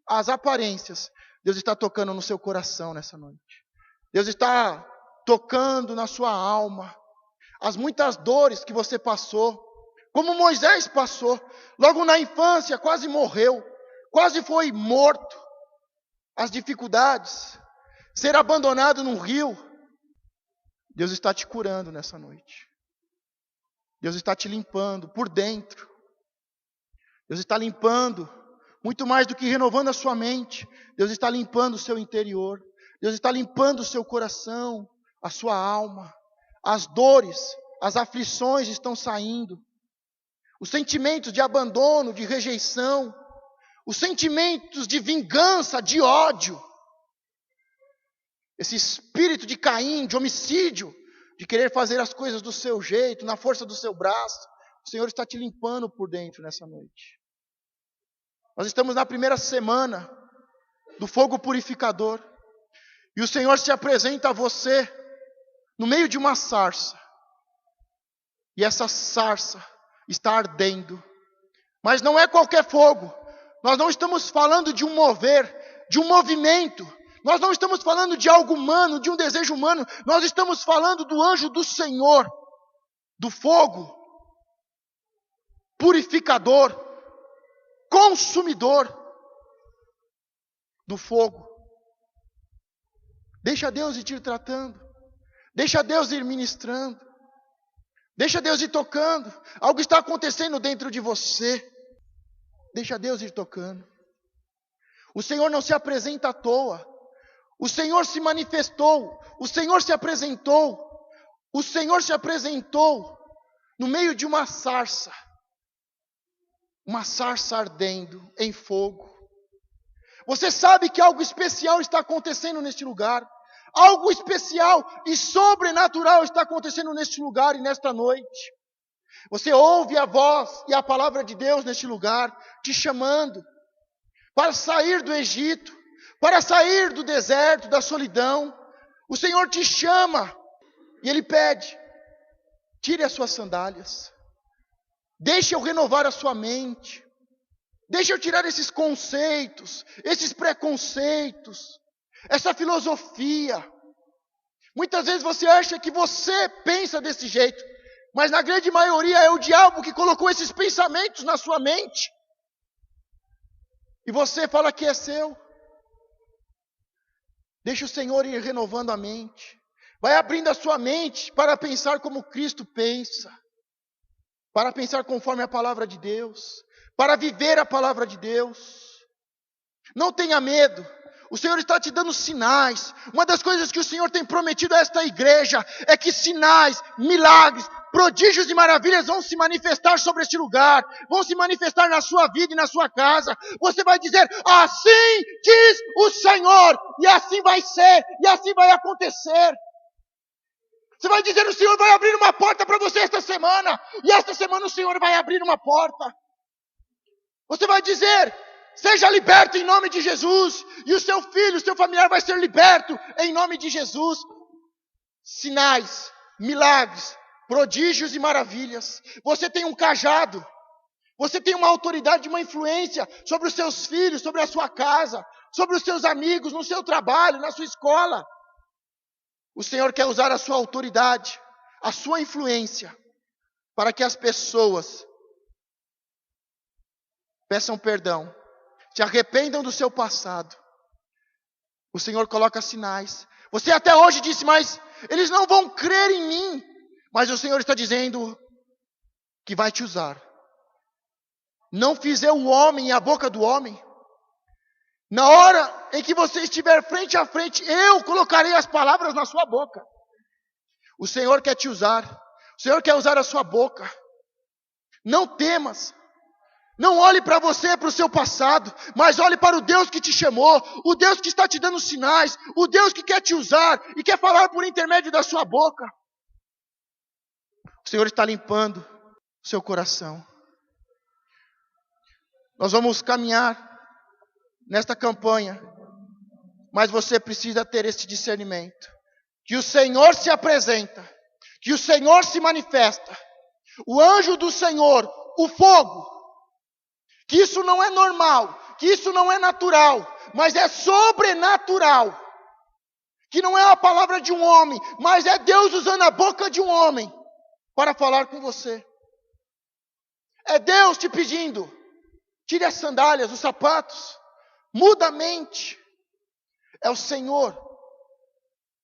as aparências, Deus está tocando no seu coração nessa noite. Deus está tocando na sua alma, as muitas dores que você passou, como Moisés passou, logo na infância quase morreu, quase foi morto, as dificuldades, ser abandonado num rio. Deus está te curando nessa noite, Deus está te limpando por dentro, Deus está limpando, muito mais do que renovando a sua mente, Deus está limpando o seu interior, Deus está limpando o seu coração, a sua alma, as dores, as aflições estão saindo, os sentimentos de abandono, de rejeição, os sentimentos de vingança, de ódio, esse espírito de Caim, de homicídio, de querer fazer as coisas do seu jeito, na força do seu braço, o Senhor está te limpando por dentro nessa noite. Nós estamos na primeira semana do fogo purificador, e o Senhor se apresenta a você no meio de uma sarça, e essa sarça está ardendo, mas não é qualquer fogo. Nós não estamos falando de um mover, de um movimento, nós não estamos falando de algo humano, de um desejo humano, nós estamos falando do anjo do Senhor, do fogo purificador, consumidor do fogo. Deixa Deus ir te tratando. Deixa Deus ir ministrando. Deixa Deus ir tocando. Algo está acontecendo dentro de você. Deixa Deus ir tocando. O Senhor não se apresenta à toa. O Senhor se manifestou. O Senhor se apresentou. O Senhor se apresentou no meio de uma sarça. Uma sarça ardendo em fogo. Você sabe que algo especial está acontecendo neste lugar. Algo especial e sobrenatural está acontecendo neste lugar e nesta noite. Você ouve a voz e a palavra de Deus neste lugar, te chamando para sair do Egito, para sair do deserto, da solidão. O Senhor te chama e Ele pede: tire as suas sandálias, deixe eu renovar a sua mente, deixe eu tirar esses conceitos, esses preconceitos, essa filosofia. Muitas vezes você acha que você pensa desse jeito, mas na grande maioria é o diabo que colocou esses pensamentos na sua mente. E você fala que é seu. Deixa o Senhor ir renovando a mente. Vai abrindo a sua mente para pensar como Cristo pensa. Para pensar conforme a palavra de Deus. Para viver a palavra de Deus. Não tenha medo. O Senhor está te dando sinais. Uma das coisas que o Senhor tem prometido a esta igreja é que sinais, milagres, prodígios e maravilhas vão se manifestar sobre este lugar. Vão se manifestar na sua vida e na sua casa. Você vai dizer: assim diz o Senhor. E assim vai ser. E assim vai acontecer. Você vai dizer: o Senhor vai abrir uma porta para você esta semana. E esta semana o Senhor vai abrir uma porta. Você vai dizer: seja liberto em nome de Jesus. E o seu filho, o seu familiar vai ser liberto em nome de Jesus. sinais, milagres, prodígios e maravilhas. Você tem um cajado. Você tem uma autoridade, uma influência sobre os seus filhos, sobre a sua casa, sobre os seus amigos, no seu trabalho, na sua escola. O Senhor quer usar a sua autoridade, a sua influência, para que as pessoas peçam perdão, se arrependam do seu passado. O Senhor coloca sinais. Você até hoje disse, mas eles não vão crer em mim. Mas o Senhor está dizendo que vai te usar. Não fiz eu o homem e a boca do homem? Na hora em que você estiver frente a frente, eu colocarei as palavras na sua boca. O Senhor quer te usar. O Senhor quer usar a sua boca. Não temas. Não olhe para você, para o seu passado, mas olhe para o Deus que te chamou, o Deus que está te dando sinais, o Deus que quer te usar e quer falar por intermédio da sua boca. O Senhor está limpando o seu coração. Nós vamos caminhar nesta campanha, mas você precisa ter esse discernimento, que o Senhor se apresenta, que o Senhor se manifesta, o anjo do Senhor, o fogo, que isso não é normal, que isso não é natural, mas é sobrenatural, que não é a palavra de um homem, mas é Deus usando a boca de um homem para falar com você. É Deus te pedindo, tire as sandálias, os sapatos, muda a mente. É o Senhor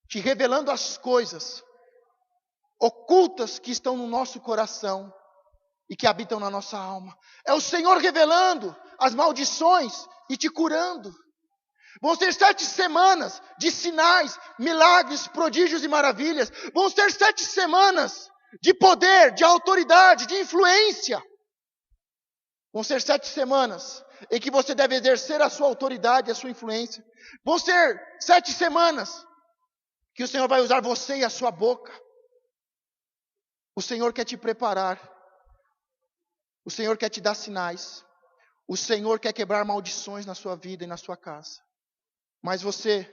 te revelando as coisas ocultas que estão no nosso coração e que habitam na nossa alma. É o Senhor revelando as maldições e te curando. Vão ser 7 semanas de sinais, milagres, prodígios e maravilhas. Vão ser 7 semanas de poder, de autoridade, de influência. Vão ser 7 semanas em que você deve exercer a sua autoridade, a sua influência. Vão ser 7 semanas que o Senhor vai usar você e a sua boca. O Senhor quer te preparar. O Senhor quer te dar sinais. O Senhor quer quebrar maldições na sua vida e na sua casa. Mas você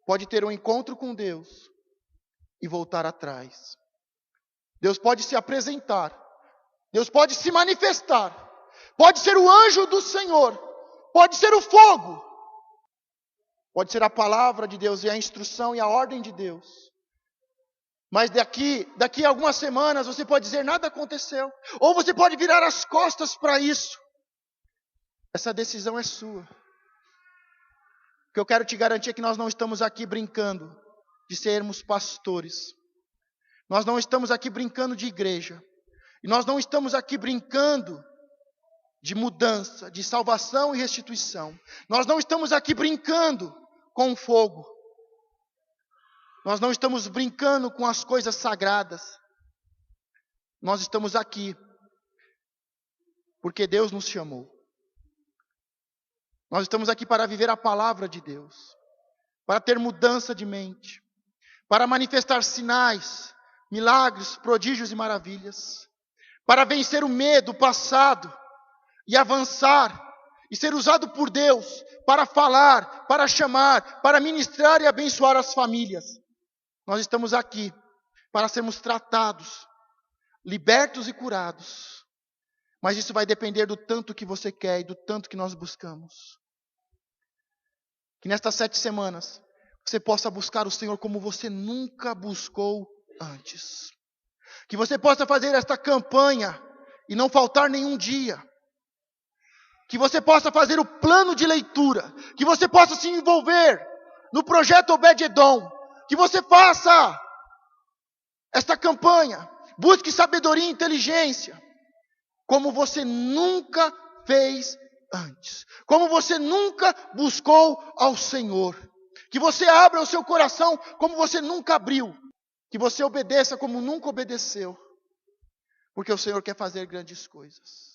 pode ter um encontro com Deus e voltar atrás. Deus pode se apresentar. Deus pode se manifestar. Pode ser o anjo do Senhor. Pode ser o fogo. Pode ser a palavra de Deus e a instrução e a ordem de Deus. Mas daqui a algumas semanas você pode dizer, nada aconteceu. Ou você pode virar as costas para isso. Essa decisão é sua. O que eu quero te garantir é que nós não estamos aqui brincando de sermos pastores. Nós não estamos aqui brincando de igreja. E nós não estamos aqui brincando de mudança, de salvação e restituição. Nós não estamos aqui brincando com o fogo. Nós não estamos brincando com as coisas sagradas. Nós estamos aqui porque Deus nos chamou. Nós estamos aqui para viver a palavra de Deus, para ter mudança de mente, para manifestar sinais, milagres, prodígios e maravilhas, para vencer o medo, o passado e avançar e ser usado por Deus para falar, para chamar, para ministrar e abençoar as famílias. Nós estamos aqui para sermos tratados, libertos e curados. Mas isso vai depender do tanto que você quer e do tanto que nós buscamos. Que nestas 7 semanas você possa buscar o Senhor como você nunca buscou antes. Que você possa fazer esta campanha e não faltar nenhum dia. Que você possa fazer o plano de leitura. Que você possa se envolver no projeto Obed-Edom. Que você faça esta campanha. Busque sabedoria e inteligência. Como você nunca fez antes. Como você nunca buscou ao Senhor. Que você abra o seu coração como você nunca abriu. Que você obedeça como nunca obedeceu. Porque o Senhor quer fazer grandes coisas.